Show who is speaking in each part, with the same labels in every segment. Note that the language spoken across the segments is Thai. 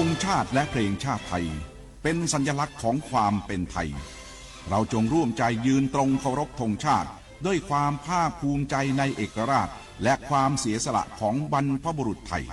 Speaker 1: งชาติและเพลงชาติไทยเป็นสัญลักษณ์ของความเป็นไทยเราจงร่วมใจยืนตรงเคารพธงชาติด้วยความภาคภูมิใจในเอกราชและความเสียสละของบรรพบุรุษไทย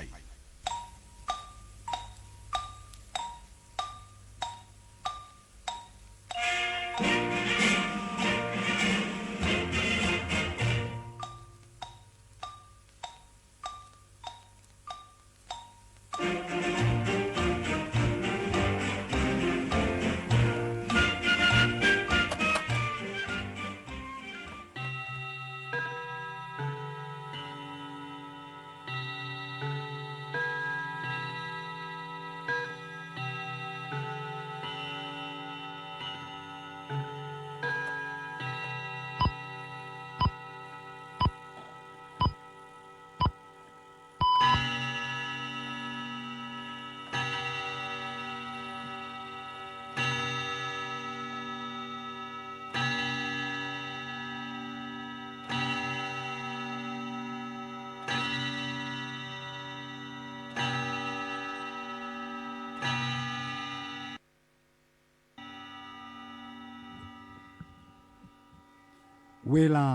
Speaker 2: เวลา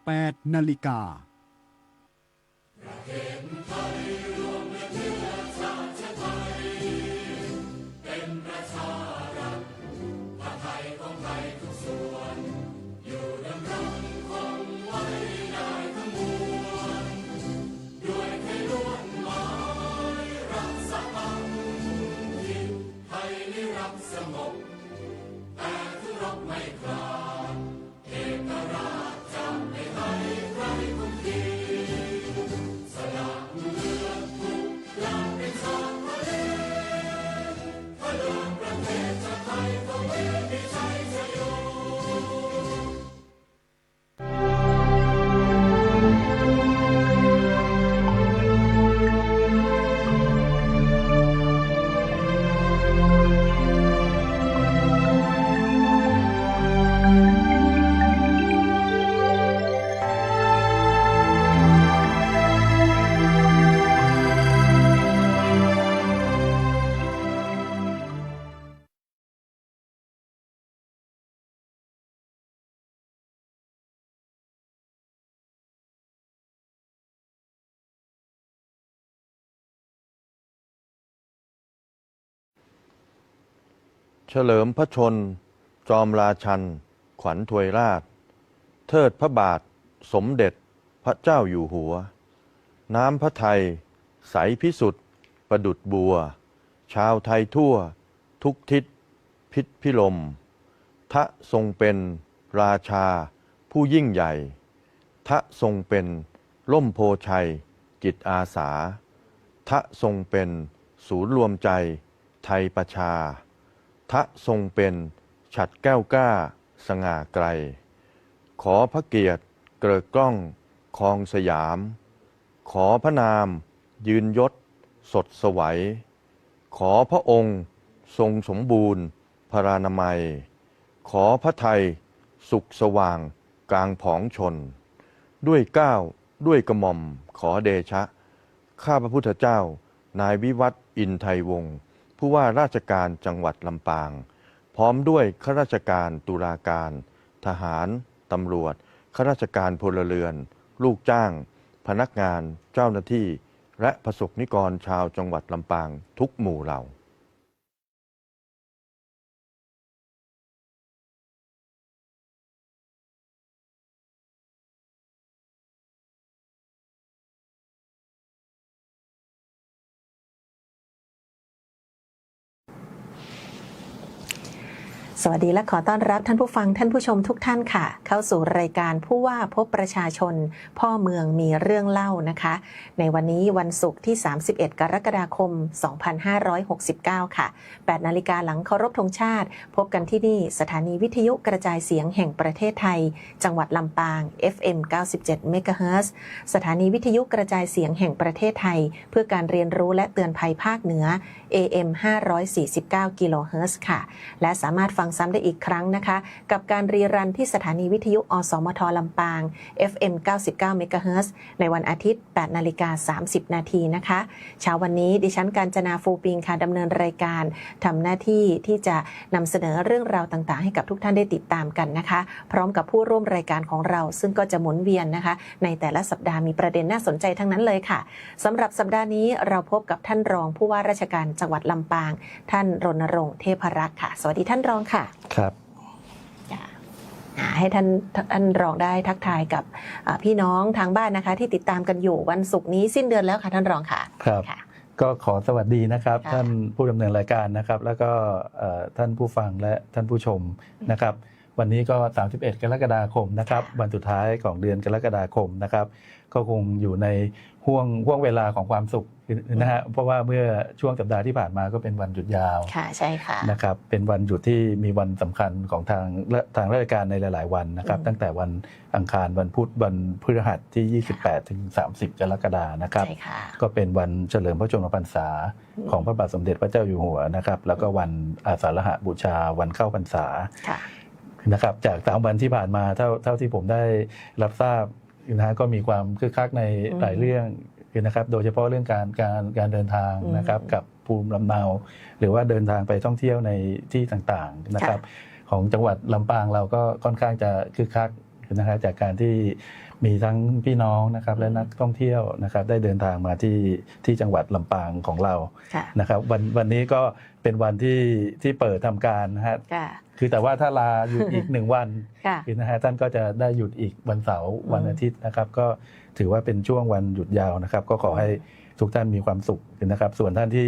Speaker 2: 8 นาฬิกา
Speaker 3: เฉลิมพระชนจอมราชันขวัญถวยราชเทิดพระบาทสมเด็จพระเจ้าอยู่หัวน้ำพระทัยใสพิสุทธิ์ประดุจบัวชาวไทยทั่วทุกทิศพิษพิลมทะทรงเป็นราชาผู้ยิ่งใหญ่ทะทรงเป็นร่มโพชัยจิตอาสาทะทรงเป็นศูนย์รวมใจไทยประชาทะทรงเป็นฉัตรแก้วกล้าสง่าไกลขอพระเกียรติเกริกก้องครองสยามขอพระนามยืนยศสดสวัยขอพระองค์ทรงสมบูรณ์พรานามัยขอพระไทยสุขสว่างกลางผองชนด้วยเกล้าด้วยกระหม่อมขอเดชะข้าพระพุทธเจ้านายวิวัฒน์อินไทยวงศ์ผู้ว่าราชการจังหวัดลำปางพร้อมด้วยข้าราชการตุลาการทหารตำรวจข้าราชการพลเรือนลูกจ้างพนักงานเจ้าหน้าที่และประสบนิกรชาวจังหวัดลำปางทุกหมู่เหล่า
Speaker 4: สวัสดีและขอต้อนรับท่านผู้ฟังท่านผู้ชมทุกท่านค่ะเข้าสู่รายการผู้ว่าพบประชาชนพ่อเมืองมีเรื่องเล่านะคะในวันนี้วันศุกร์ที่31กรกฎาคม2569ค่ะ8 นาฬิกาหลังเคารพธงชาติพบกันที่นี่สถานีวิทยุกระจายเสียงแห่งประเทศไทยจังหวัดลำปาง FM 97 เมกะเฮิรตซ์สถานีวิทยุกระจายเสียงแห่งประเทศไทยเพื่อการเรียนรู้และเตือนภัยภาคเหนือ AM 549 กิโลเฮิรตซ์ค่ะและสามารถฟัง งซ้ำได้อีกครั้งนะคะกับการรีรันที่สถานีวิทยุอสมทลำปาง FM 99 MHz ในวันอาทิตย์ 8:30 นาทีนะคะเช้าวันนี้ดิฉันกาญจนาฟูปิงค่ะดำเนินรายการทำหน้าที่ที่จะนำเสนอเรื่องราวต่างๆให้กับทุกท่านได้ติดตามกันนะคะพร้อมกับผู้ร่วมรายการของเราซึ่งก็จะหมุนเวียนนะคะในแต่ละสัปดาห์มีประเด็นน่าสนใจทั้งนั้นเลยค่ะสำหรับสัปดาห์นี้เราพบกับท่านรองผู้ว่าราชการจังหวัดลำปางท่านรณรงค์เทพรักษ์ค่ะสวัสดีท่านรองค่ะ
Speaker 3: ครับ
Speaker 4: ให้ท่านรองได้ทักทายกับพี่น้องทางบ้านนะคะที่ติดตามกันอยู่วันศุกร์นี้สิ้นเดือนแล้วค่ะท่านรองค่ะ
Speaker 5: ครับก็ขอสวัสดีนะครับท่านผู้ดำเนินรายการนะครับแล้วก็ท่านผู้ฟังและท่านผู้ชมนะครับวันนี้ก็31กรกฎาคมนะครับวันสุดท้ายของเดือนกรกฎาคมนะครับก็คงอยู่ในห่วงเวลาของความสุขนะฮะเพราะว่าเมื่อช่วงสัปดาห์ที่ผ่านมาก็เป็นวันหยุดยาว
Speaker 4: ค่ะใช่ค่ะ
Speaker 5: นะครับเป็นวันหยุดที่มีวันสำคัญของทางราชการในหลายๆวันนะครับตั้งแต่วันอังคารวันพุธวันพฤหัสที่28ถึง30กรกฎาคมนะครับก็เป็นวันเฉลิมพระชนมพรรษาของพระบาทสมเด็จพระเจ้าอยู่หัวนะครับแล้วก็วันอาสาฬหบูชาวันเข้าพรรษานะครับจาก3วันที่ผ่านมาเท่าที่ผมได้รับทราบนะก็มีความคึกคักในหลายเรื่องนะครับโดยเฉพาะเรื่องการเดินทางนะครับกับภูมิลำเนาหรือว่าเดินทางไปท่องเที่ยวในที่ต่างๆนะครับของจังหวัดลำปางเราก็ค่อนข้างจะคึกคักนะครับจากการที่มีทั้งพี่น้องนะครับและนักท่องเที่ยวนะครับได้เดินทางมาที่จังหวัดลำปางของเรานะครับวันนี้ก็เป็นวันที่เปิดทำการนะฮะคือแต่ว่าถ้าลาหยุดอีก1วันนะฮะท่านก็จะได้หยุดอีกวันเสาร์วันอาทิตย์นะครับก็ถือว่าเป็นช่วงวันหยุดยาวนะครับก็ขอให้ทุกท่านมีความสุขนะครับส่วนท่านที่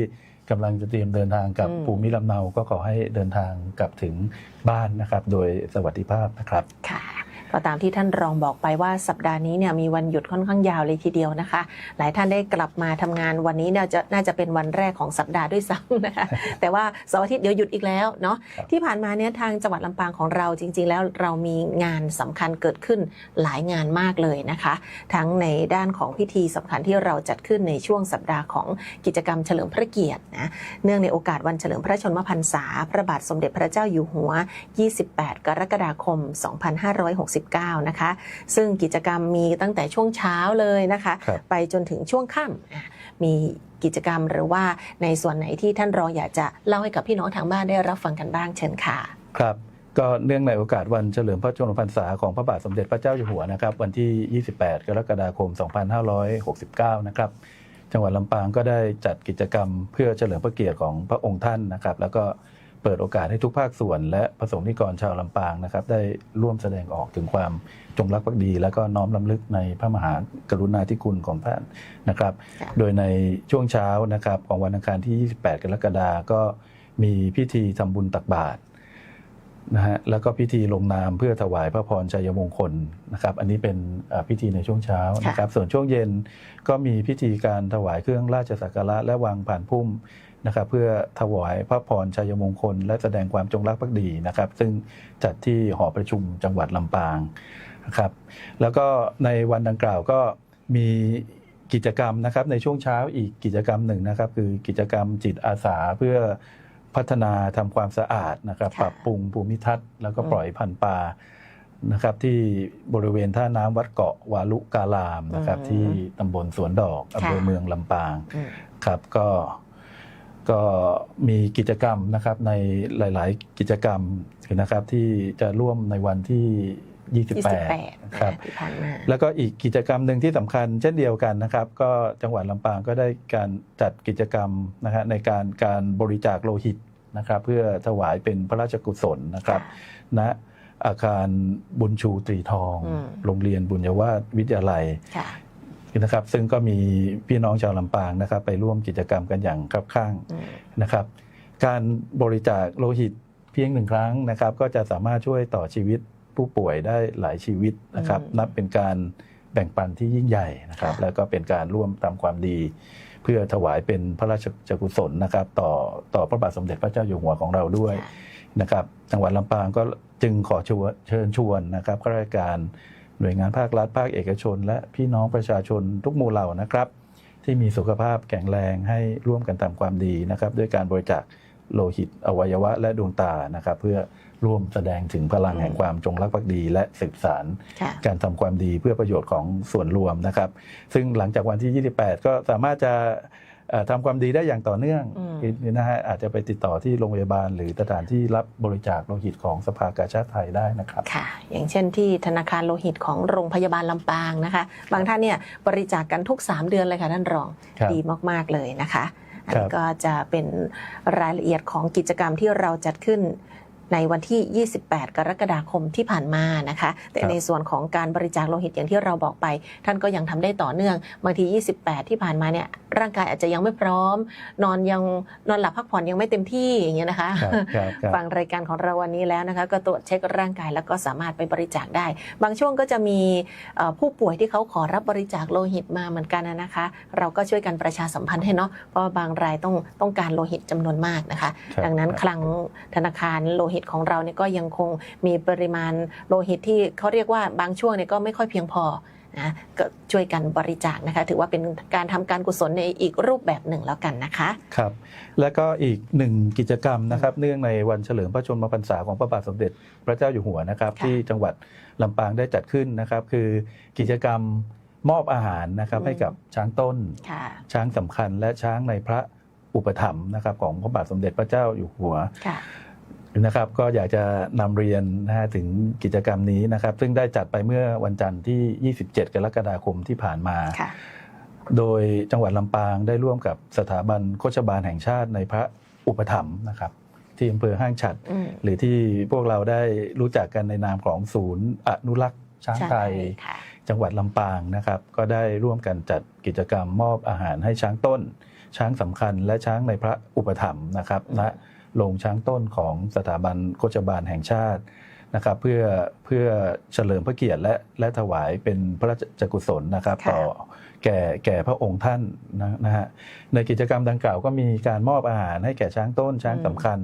Speaker 5: กำลังจะเตรียมเดินทางกับภูมิลำเนาก็ขอให้เดินทางกลับถึงบ้านนะครับโดยสวัสดิภาพนะครับ
Speaker 4: ค่ะก็ตามที่ท่านรองบอกไปว่าสัปดาห์นี้เนี่ยมีวันหยุดค่อนข้างยาวเลยทีเดียวนะคะหลายท่านได้กลับมาทำงานวันนี้เนี่ยน่าจะเป็นวันแรกของสัปดาห์ด้วยซ้ำนะคะแต่ว่าเสาร์อาทิตย์เดี๋ยวหยุดอีกแล้วเนาะที่ผ่านมาเนี่ยทางจังหวัดลำปางของเราจริงๆแล้วเรามีงานสำคัญเกิดขึ้นหลายงานมากเลยนะคะทั้งในด้านของพิธีสำคัญที่เราจัดขึ้นในช่วงสัปดาห์ของกิจกรรมเฉลิมพระเกียรตินะเนื่องในโอกาสวันเฉลิมพระชนมพรรษาพระบาทสมเด็จพระเจ้าอยู่หัว28กรกฎาคม2569นะคะซึ่งกิจกรรมมีตั้งแต่ช่วงเช้าเลยนะคะไปจนถึงช่วงค่ำมีกิจกรรมหรือว่าในส่วนไหนที่ท่านรองอยากจะเล่าให้กับพี่น้องทางบ้านได้รับฟังกันบ้างเชิญค่ะ
Speaker 5: ครับก็เนื่องในโอกาสวันเฉลิมพระชนมพรรษาของพระบาทสมเด็จพระเจ้าอยู่หัวนะครับวันที่28กรกฎาคม2569นะครับจังหวัดลำปางก็ได้จัดกิจกรรมเพื่อเฉลิมพระเกียรติของพระองค์ท่านนะครับแล้วก็เปิดโอกาสให้ทุกภาคส่วนและประสงค์นิกรชาวลำปางนะครับได้ร่วมแสดงออกถึงความจงรักภักดีและก็น้อมรำลึกในพระมหากรุณาธิคุณของท่านนะครับโดยในช่วงเช้านะครับของวันอังคารที่28กรกฎาคมก็มีพิธีทำบุญตักบาตรนะฮะแล้วก็พิธีลงนามเพื่อถวายพระพรชัยมงคลนะครับอันนี้เป็นพิธีในช่วงเช้านะครับส่วนช่วงเย็นก็มีพิธีการถวายเครื่องราชสักการะและวางผ่านพุ่มนะครับเพื่อถวายพระพรชัยมงคลและแสดงความจงรักภักดีนะครับซึ่งจัดที่หอประชุมจังหวัดลำปางนะครับแล้วก็ในวันดังกล่าวก็มีกิจกรรมนะครับในช่วงเช้าอีกกิจกรรมหนึ่งนะครับคือกิจกรรมจิตอาสาเพื่อพัฒนาทำความสะอาดนะครับปรับปรุงภูมิทัศน์แล้วก็ปล่อยพันธุ์ปลานะครับที่บริเวณท่าน้ำวัดเกาะวาลุกาลามนะครับที่ตำบลสวนดอกอำเภอเมืองลำปางครับก็มีกิจกรรมนะครับในหลายๆกิจกรรมนะครับที่จะร่วมในวันที่28ครับแล้วก็อีกกิจกรรมหนึ่งที่สำคัญเช่นเดียวกันนะครับก็จังหวัดลำปางก็ได้การจัดกิจกรรมนะฮะในการบริจาคโลหิตนะครับเพื่อถวายเป็นพระราชกุศลนะครับณอาคารบุญชูตรีทองโรงเรียนบุญยวาสวิทยาลัยนะครับซึ่งก็มีพี่น้องชาวลำปางนะครับไปร่วมกิจกรรมกันอย่างคับข้างนะครับการบริจาคโลหิตเพียง1ครั้งนะครับก็จะสามารถช่วยต่อชีวิตผู้ป่วยได้หลายชีวิตนะครับนับเป็นการแบ่งปันที่ยิ่งใหญ่นะครับแล้วก็เป็นการร่วมทำความดีเพื่อถวายเป็นพระราชกุศลนะครับต่อพระบาทสมเด็จพระเจ้าอยู่หัวของเราด้วยนะครับจังหวัดลำปางก็จึงขอเชิญชวนนะครับข้าราชการหน่วยงานภาครัฐภาคเอกชนและพี่น้องประชาชนทุกหมู่เหล่านะครับที่มีสุขภาพแข็งแรงให้ร่วมกันทำความดีนะครับด้วยการบริจาค โลหิตอวัยวะและดวงตานะครับเพื่อร่วมแสดงถึงพลังแห่งความจงรักภักดีและสืบสานการทำความดีเพื่อประโยชน์ของส่วนรวมนะครับซึ่งหลังจากวันที่ 28 ก็สามารถจะทำความดีได้อย่างต่อเนื่องนะฮะอาจจะไปติดต่อที่โรงพยาบาลหรือสถานที่รับบริจาคโลหิตของสภากาชาดไทยได้นะครับ
Speaker 4: ค่ะอย่างเช่นที่ธนาคารโลหิตของโรงพยาบาลลำปางนะคะบางท่านเนี่ยบริจาคกันทุก3 เดือนเลยค่ะท่านรองดีมากๆเลยนะคะอันนี้ก็จะเป็นรายละเอียดของกิจกรรมที่เราจัดขึ้นในวันที่ 28 กรกฎาคมที่ผ่านมานะคะแต่ในส่วนของการบริจาคโลหิตอย่างที่เราบอกไปท่านก็ยังทำได้ต่อเนื่องบางที28ที่ผ่านมาเนี่ยร่างกายอาจจะยังไม่พร้อมนอนหลับพักผ่อนยังไม่เต็มที่อย่างเงี้ยนะคะฟังรายการของเราวันนี้แล้วนะคะก็ตรวจเช็คร่างกายแล้วก็สามารถไปบริจาคได้บางช่วงก็จะมีผู้ป่วยที่เขาขอรับบริจาคโลหิตมาเหมือนกันนะคะเราก็ช่วยกันประชาสัมพันธ์ให้เนาะเพราะบางรายต้องการโลหิตจำนวนมากนะคะดังนั้นคลังธนาคารโลหิตของเราเนี่ยก็ยังคงมีปริมาณโลหิตที่เขาเรียกว่าบางช่วงเนี่ยก็ไม่ค่อยเพียงพอนะก็ช่วยกันบริจาคนะคะถือว่าเป็นการทำการกุศลในอีกรูปแบบหนึ่งแล้วกันนะคะ
Speaker 5: ครับและก็อีกหนึ่งกิจกรรมนะครับเนื่องในวันเฉลิมพระชนมพรรษาของพระบาทสมเด็จพระเจ้าอยู่หัวนะครับที่จังหวัดลำปางได้จัดขึ้นนะครับคือกิจกรรมมอบอาหารนะครับให้กับช้างต้นช้างสำคัญและช้างในพระอุปถัมภ์นะครับของพระบาทสมเด็จพระเจ้าอยู่หัวนะครับก็อยากจะนำเรียนนะฮะถึงกิจกรรมนี้นะครับซึ่งได้จัดไปเมื่อวันจันทร์ที่ 27 กรกฎาคมที่ผ่านมาโดยจังหวัดลำปางได้ร่วมกับสถาบันโฆษบาลแห่งชาติในพระอุปถัมภ์นะครับที่อำเภอห้างฉัตรหรือที่พวกเราได้รู้จักกันในนามของศูนย์อนุรักษ์ช้างไทยจังหวัดลำปางนะครับก็ได้ร่วมกันจัดกิจกรรมมอบอาหารให้ช้างต้นช้างสำคัญและช้างในพระอุปถัมภ์นะครับณโรงช้างต้นของสถาบันโฆษบาลแห่งชาตินะครับเพื่อเฉลิมพระเกียรติและถวายเป็นพระราชกุศลนะครับต่อแก่พระองค์ท่านนะฮะในกิจกรรมดังกล่าวก็มีการมอบอาหารให้แก่ช้างต้นช้างสำคัญ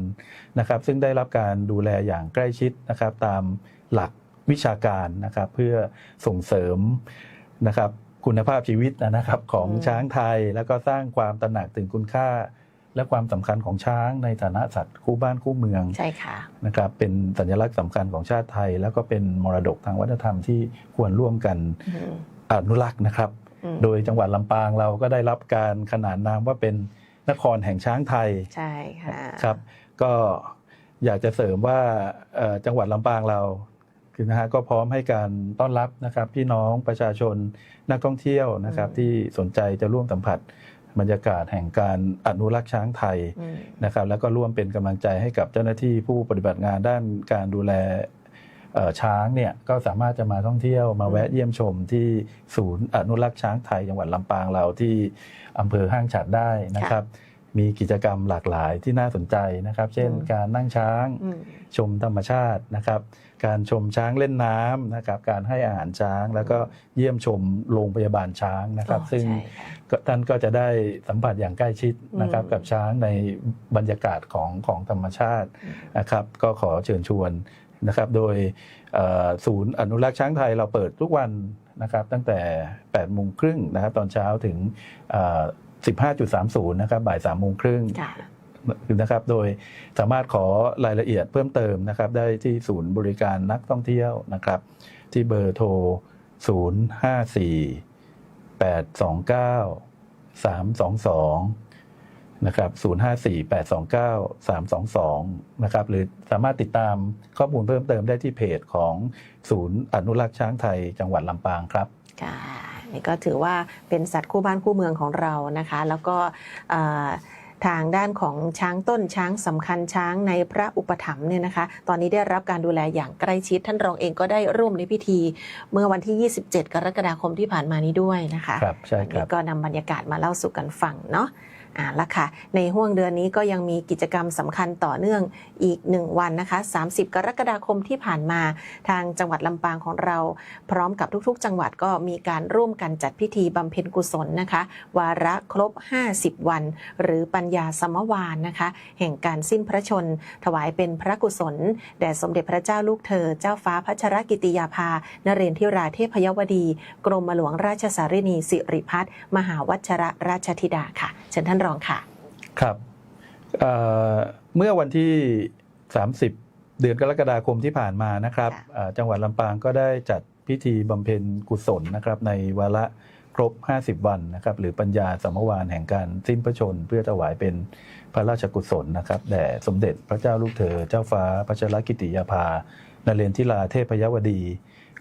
Speaker 5: นะครับซึ่งได้รับการดูแลอย่างใกล้ชิดนะครับตามหลักวิชาการนะครับเพื่อส่งเสริมนะครับคุณภาพชีวิตนะครับของช้างไทยแล้วก็สร้างความตระหนักถึงคุณค่าและความสำคัญของช้างในฐานะสัตว์คู่บ้านคู่เมือง
Speaker 4: ใช่ค่ะ
Speaker 5: นะครับเป็นสัญลักษณ์สำคัญของชาติไทยแล้วก็เป็นมรดกทางวัฒนธรรมที่ควรร่วมกันอนุรักษ์นะครับโดยจังหวัดลำปางเราก็ได้รับการขนานนามว่าเป็นนครแห่งช้างไทย
Speaker 4: ใช่ค่ะ
Speaker 5: ครับก็อยากจะเสริมว่าจังหวัดลำปางเราคือนะฮะก็พร้อมให้การต้อนรับนะครับพี่น้องประชาชนนักท่องเที่ยวนะครับที่สนใจจะร่วมสัมผัสบรรยากาศแห่งการอนุรักษ์ช้างไทยนะครับแล้วก็ร่วมเป็นกำลังใจให้กับเจ้าหน้าที่ผู้ปฏิบัติงานด้านการดูแลช้างเนี่ยก็สามารถจะมาท่องเที่ยวมาแวะเยี่ยมชมที่ศูนย์อนุรักษ์ช้างไทยจังหวัดลำปางเราที่อำเภอห้างฉัตรได้นะครับมีกิจกรรมหลากหลายที่น่าสนใจนะครับเช่นการนั่งช้างชมธรรมชาตินะครับการชมช้างเล่นน้ำนะครับการให้อาหารช้างแล้วก็เยี่ยมชมโรงพยาบาลช้างนะครับซึ่งท่านก็จะได้สัมผัสอย่างใกล้ชิดนะครับกับช้างในบรรยากาศของธรรมชาตินะครับก็ขอเชิญชวนนะครับโดยศูนย์อนุรักษ์ช้างไทยเราเปิดทุกวันนะครับตั้งแต่ 8:30 นนะครับตอนเช้าถึง15.30 นะครับบ่าย 3:30 นนะครับโดยสามารถขอรายละเอียดเพิ่มเติมนะครับได้ที่ศูนย์บริการนักท่องเที่ยวนะครับที่เบอร์โทร 054-829-322 นะครับ 054-829-322 นะครับหรือสามารถติดตามข้อมูลเพิ่มเติมได้ที่เพจของศูนย์อนุรักษ์ช้างไทยจังหวัดลำปางครับ
Speaker 4: นี่ก็ถือว่าเป็นสัตว์คู่บ้านคู่เมืองของเรานะคะแล้วก็ทางด้านของช้างต้นช้างสำคัญช้างในพระอุปถัมภ์เนี่ยนะคะตอนนี้ได้รับการดูแลอย่างใกล้ชิดท่านรองเองก็ได้ร่วมในพิธีเมื่อวันที่ 27 กรกฎาคมที่ผ่านมานี้ด้วยนะคะ
Speaker 5: ครับใช่ครับ
Speaker 4: ก็นำบรรยากาศมาเล่าสู่กันฟังเนาะละค่ะในห่วงเดือนนี้ก็ยังมีกิจกรรมสำคัญต่อเนื่องอีก1วันนะคะ30 กรกฎาคมที่ผ่านมาทางจังหวัดลำปางของเราพร้อมกับทุกๆจังหวัดก็มีการร่วมกันจัดพิธีบำเพ็ญกุศลนะคะวาระครบ50 วันหรือปัญญาสมวานนะคะแห่งการสิ้นพระชนถวายเป็นพระกุศลแด่สมเด็จพระเจ้าลูกเธอเจ้าฟ้าพัชรกิติยาภานเรนทิราเทพยวดีกรมหลวงราชสารินีสิริพัฒน์มหาวัชรราชธิดาค่ะเชิญท่านรองค่ะ
Speaker 5: ครับ เมื่อวันที่ 30 เดือนกรกฎาคมที่ผ่านมานะครับ จังหวัดลำปางก็ได้จัดพิธีบำเพ็ญกุศลนะครับในวาระครบ 50 วันนะครับหรือปัญญาสมวานแห่งการสิ้นพระชนม์เพื่อถวายเป็นพระราชกุศลนะครับแด่สมเด็จพระเจ้าลูกเธอเจ้าฟ้าพัชรกิติยาภานเรนทิราเทพยวดี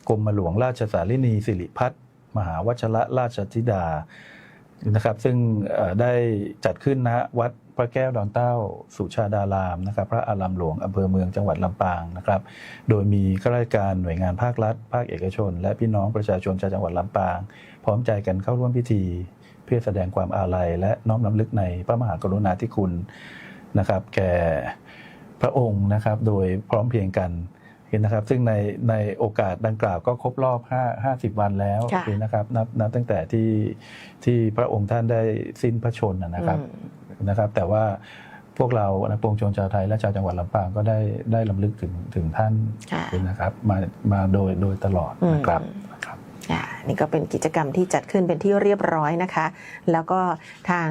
Speaker 5: กรมหลวงราชสารินีสิริพัฒน์มหาวชรราชธิดานะครับซึ่งได้จัดขึ้นณวัดพระแก้วดอนเต้าสุชาดารามนะครับพระอารามหลวงอำเภอเมืองจังหวัดลำปางนะครับโดยมีข้าราชการหน่วยงานภาครัฐภาคเอกชนและพี่น้องประชาชนชาวจังหวัดลำปางพร้อมใจกันเข้าร่วมพิธีเพื่อแสดงความอาลัยและน้อมรำลึกในพระมหากรุณาธิคุณนะครับแก่พระองค์นะครับโดยพร้อมเพรียงกันนะครับซึ่งในโอกาสดังกล่าวก็ครบรอบ50 วันแล้วนะครับนับตั้งแต่ที่พระองค์ท่านได้สิ้นพระชนม์นะครับแต่ว่าพวกเราปวงชนชาวไทยและชาวจังหวัดลำปางก็ได้รำลึกถึงท่านนะครับมาโดยตลอดนะครับ
Speaker 4: นี่ก็เป็นกิจกรรมที่จัดขึ้นเป็นที่เรียบร้อยนะคะแล้วก็ทาง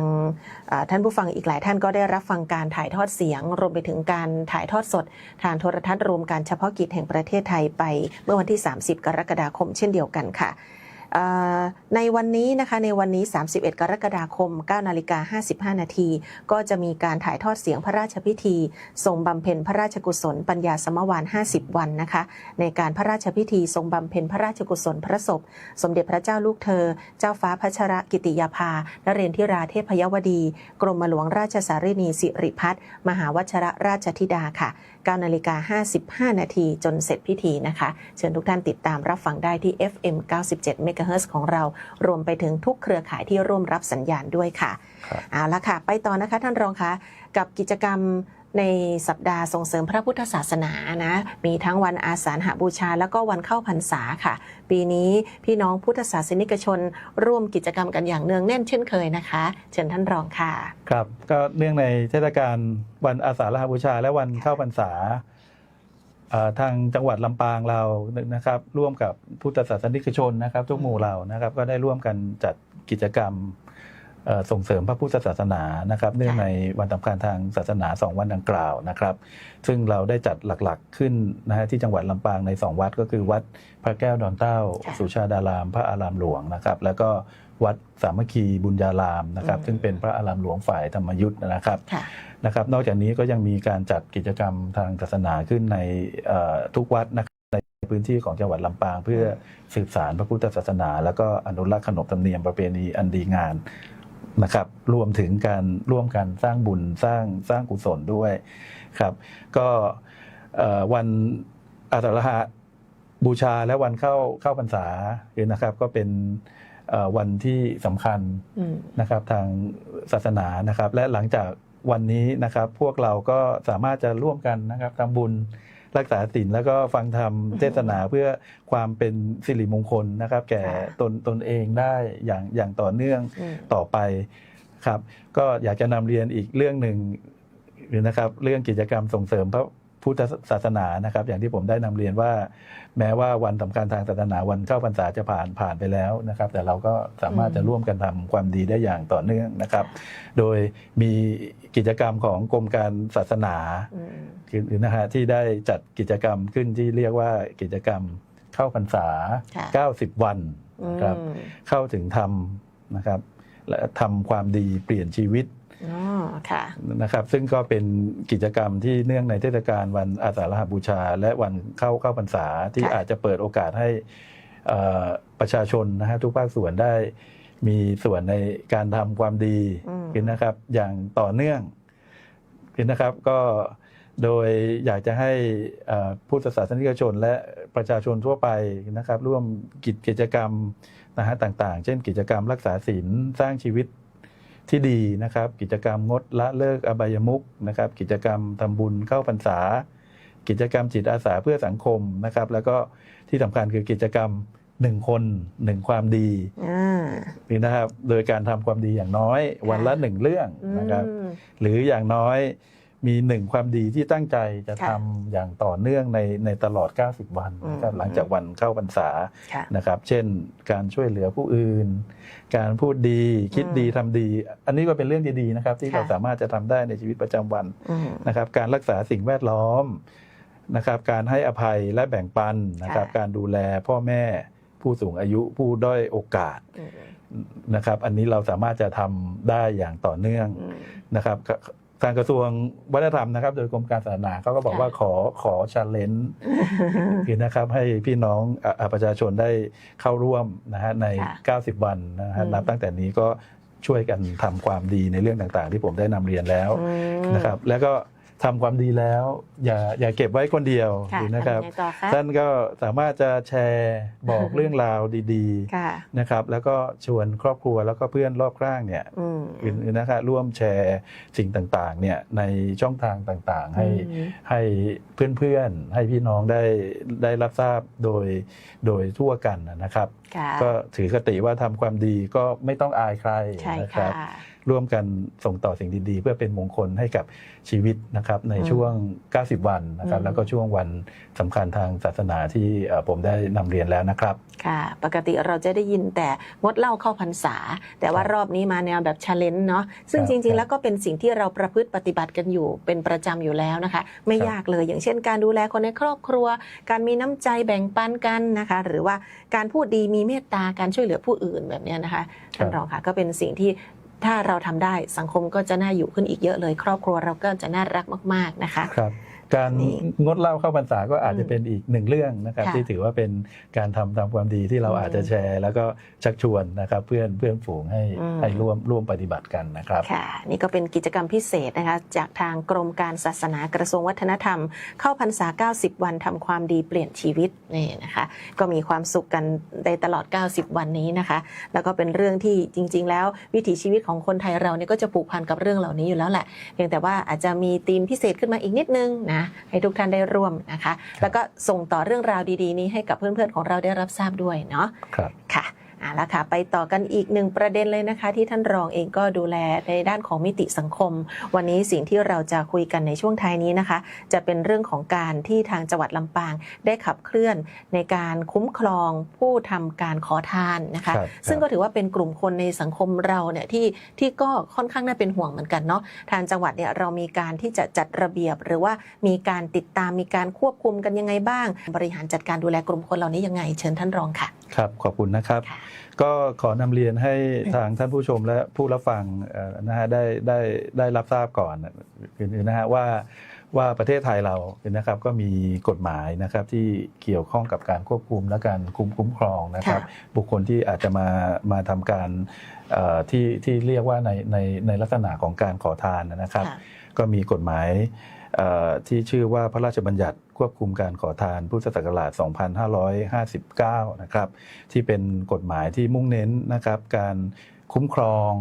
Speaker 4: ท่านผู้ฟังอีกหลายท่านก็ได้รับฟังการถ่ายทอดเสียงรวมไปถึงการถ่ายทอดสดทางโทรทัศน์รวมการเฉพาะกิจแห่งประเทศไทยไปเมื่อวันที่30 กรกฎาคมเช่นเดียวกันค่ะในวันนี้นะคะในวันนี้31 กรกฎาคม 9:55 นาทีก็จะมีการถ่ายทอดเสียงพระราชพิธีทรงบำเพ็ญพระราชกุศลปัญญาสมวาน50 วันนะคะในการพระราชพิธีทรงบำเพ็ญพระราชกุศลพระศพสมเด็จพระเจ้าลูกเธอเจ้าฟ้าพัชรกิติยาภานเรนทิราเทพยวดีกรมหลวงราชสารินีสิริพัฒน์มหาวชรราชธิดาค่ะ 9:55 นาทีจนเสร็จพิธีนะคะเชิญทุกท่านติดตามรับฟังได้ที่ FM 97 MHz ของเรารวมไปถึงทุกเครือข่ายที่ร่วมรับสัญญาณด้วยค่ะเอาละค่ะไปต่อนะคะท่านรองคะกับกิจกรรมในสัปดาห์ส่งเสริมพระพุทธศาสนานะมีทั้งวันอาสาฬหบูชาแล้วก็วันเข้าพรรษาค่ะปีนี้พี่น้องพุทธศาสนิกชนร่วมกิจกรรมกันอย่างเนืองแน่นเช่นเคยนะคะเชิญท่านรองค่ะ
Speaker 5: ครับก็เนื่องในเทศกาลวันอาสาฬหบูชาและวันเข้าพรรษาทางจังหวัดลำปางเรานะครับร่วมกับพุทธศาสนิกชนนะครับทุกหมู่เหล่านะครับก็ได้ร่วมกันจัดกิจกรรมส่งเสริมพระพุทธศาสนานะครับเนื่องในวันสำคัญทางศาสนา2วันดังกล่าวนะครับซึ่งเราได้จัดหลักๆขึ้นนะฮะที่จังหวัดลำปางใน2วัดก็คือวัดพระแก้วดอนเต้าสุชาดารามพระอารามหลวงนะครับแล้วก็วัดสามัคคีบุญญารามนะครับซึ่งเป็นพระอารามหลวงฝ่ายธรรมยุทธ์นะครับนอกจากนี้ก็ยังมีการจัดกิจกรรมทางศาสนาขึ้นในทุกวัดนะครับในพื้นที่ของจังหวัดลำปางเพื่อสืบสานพระพุทธศาสนาแล้วก็อนุรักษ์ขนบธรรมเนียมประเพณีอันดีงามนะครับรวมถึงการร่วมกันสร้างบุญสร้างกุศลด้วยครับก็วันอาสาฬหบูชาและวันเข้าพรรษานะครับก็เป็นวันที่สำคัญนะครับทางศาสนานะครับและหลังจากวันนี้นะครับพวกเราก็สามารถจะร่วมกันนะครับทำบุญรักษาศีลแล้วก็ฟังธรรมเทศนาเพื่อความเป็นสิริมงคลนะครับแก่ตนเองได้อย่างต่อเนื่องต่อไปครับก็อยากจะนำเรียนอีกเรื่องหนึ่งนะครับเรื่องกิจกรรมส่งเสริมพระพุทธศาสนานะครับอย่างที่ผมได้นำเรียนว่าแม้ว่าวันสำคัญทางศาสนาวันเข้าพรรษาจะผ่านไปแล้วนะครับแต่เราก็สามารถจะร่วมกันทำความดีได้อย่างต่อเนื่องนะครับโดยมีกิจกรรมของกรมการศาสนานะฮะที่ได้จัดกิจกรรมขึ้นที่เรียกว่ากิจกรรมเข้าพรรษา90 วันนะครับเข้าถึงธรรมนะครับและทำความดีเปลี่ยนชีวิตนะครับซึ่งก็เป็นกิจกรรมที่เนื่องในเทศกาลวันอาสาฬหบูชาและวันเข้าพรรษาที่อาจจะเปิดโอกาสให้ประชาชนนะฮะทุกภาคส่วนได้มีส่วนในการทำความดีนะครับอย่างต่อเนื่องนะครับก็โดยอยากจะให้พุทธศาสนิกชนและประชาชนทั่วไปนะครับร่วมกิจกรรมนะฮะต่างๆเช่นกิจกรรมรักษาศีลสร้างชีวิตที่ดีนะครับกิจกรรมงดละเลิกอบายมุขนะครับกิจกรรมทำบุญเข้าพรรษากิจกรรมจิตอาสาเพื่อสังคมนะครับแล้วก็ที่สำคัญคือกิจกรรม1 คน1 ความดีนี่นะครับโดยการทำความดีอย่างน้อยวันละ1 เรื่องนะครับหรืออย่างน้อย มี1ความดีที่ตั้งใจจะทำอย่างต่อเนื่องในตลอด90วันนะครับหลังจากวันเข้าพรรษานะครับเช่นการช่วยเหลือผู้อื่นการพูดดีคิดดีทำดีอันนี้ก็เป็นเรื่องดีๆนะครับที่เราสามารถจะทำได้ในชีวิตประจำวันนะครับการรักษาสิ่งแวดล้อมนะครับการให้อภัยและแบ่งปันนะครับการดูแลพ่อแม่ผู้สูงอายุผู้ด้อยโอกาสนะครับอันนี้เราสามารถจะทำได้อย่างต่อเนื่องนะครับทางกระทรวงวัฒนธรรมนะครับโดยกรมการศาสนาเขาก็บอกว่าขอchallenge คือนะครับให้พี่น้องประชาชนได้เข้าร่วมนะฮะใน90วันนะฮะนับตั้งแต่นี้ก็ช่วยกันทำความดีในเรื่องต่างๆที่ผมได้นำเรียนแล้วนะครับแล้วก็ทำความดีแล้วอย่าเก็บไว้คนเดียวนะครับท่านก็สามารถจะแชร์บอกเรื่องราวดีๆนะครับแล้วก็ชวนครอบครัวแล้วก็เพื่อนรอบข้างเนี่ยนะครับร่วมแชร์สิ่งต่างๆเนี่ยในช่องทางต่างๆให้เพื่อนๆให้พี่น้องได้รับทราบโดยทั่วกันนะครับก็ถือคติว่าทำความดีก็ไม่ต้องอายใครนะครับร่วมกันส่งต่อสิ่งดีๆเพื่อเป็นมงคลให้กับชีวิตนะครับในช่วง90วันนะครับแล้วก็ช่วงวันสำคัญทางศาสนาที่ผมได้นำเรียนแล้วนะครับ
Speaker 4: ค่ะปกติเราจะได้ยินแต่งดเหล้าเข้าพรรษาแต่ว่ารอบนี้มาแนวแบบchallengeเนาะซึ่งจริงๆแล้วก็เป็นสิ่งที่เราประพฤติปฏิบัติกันอยู่เป็นประจำอยู่แล้วนะคะไม่ยากเลยอย่างเช่นการดูแลคนในครอบครัวการมีน้ำใจแบ่งปันกันนะคะหรือว่าการพูดดีมีเมตตาการช่วยเหลือผู้อื่นแบบนี้นะคะท่านรองค่ะก็เป็นสิ่งที่ถ้าเราทำได้สังคมก็จะน่าอยู่ขึ้นอีกเยอะเลยครอบครัวเราก็จะน่ารักมากๆนะคะ
Speaker 5: ครับการงดเหล้าเข้าพรรษาก็อาจจะเป็นอีก1เรื่องนะครับที่ถือว่าเป็นการทำความดีที่เราอาจจะแชร์แล้วก็ชักชวนนะครับเพื่อนฝูงให้ร่วมปฏิบัติกันนะครับ
Speaker 4: ค่ะนี่ก็เป็นกิจกรรมพิเศษนะคะจากทางกรมการศาสนากระทรวงวัฒนธรรมเข้าพรรษา90วันทำความดีเปลี่ยนชีวิตนี่นะคะก็มีความสุขกันในตลอด90วันนี้นะคะแล้วก็เป็นเรื่องที่จริงๆแล้ววิถีชีวิตของคนไทยเราเนี่ยก็จะผูกพันกับเรื่องเหล่านี้อยู่แล้วแหละเพียงแต่ว่าอาจจะมีธีมพิเศษขึ้นมาอีกนิดนึงนะให้ทุกท่านได้ร่วมนะคะแล้วก็ส่งต่อเรื่องราวดีๆนี้ให้กับเพื่อนๆของเราได้รับทราบด้วยเนาะค่ะแล้วค่ะไปต่อกันอีก1ประเด็นเลยนะคะที่ท่านรองเองก็ดูแลในด้านของมิติสังคมวันนี้สิ่งที่เราจะคุยกันในช่วงท้ายนี้นะคะจะเป็นเรื่องของการที่ทางจังหวัดลำปางได้ขับเคลื่อนในการคุ้มครองผู้ทำการขอทานนะคะซึ่งก็ถือว่าเป็นกลุ่มคนในสังคมเราเนี่ยที่ก็ค่อนข้างน่าเป็นห่วงเหมือนกันเนาะทางจังหวัดเนี่ยเรามีการที่จะจัดระเบียบหรือว่ามีการติดตามมีการควบคุมกันยังไงบ้างบริหารจัดการดูแลกลุ่มคนเหล่านี้ยังไงเชิญท่านรองค่ะ
Speaker 5: ครับขอบคุณนะครับก็ขอนำเรียนให้ทางท่านผู้ชมและผู้รับฟังนะฮะได้รับทราบก่อนคือนะฮะว่าประเทศไทยเรานะครับก็มีกฎหมายนะครับที่เกี่ยวข้องกับการควบคุมและการคุ้มครองนะครับบุคคลที่อาจจะมาทำการที่เรียกว่าในลักษณะของการขอทานนะครับก็มีกฎหมายที่ชื่อว่าพระราชบัญญัติควบคุมการขอทานพุทธศักราช 2559 นะครับที่เป็นกฎหมายที่มุ่งเน้นนะครับการคุ้มครอง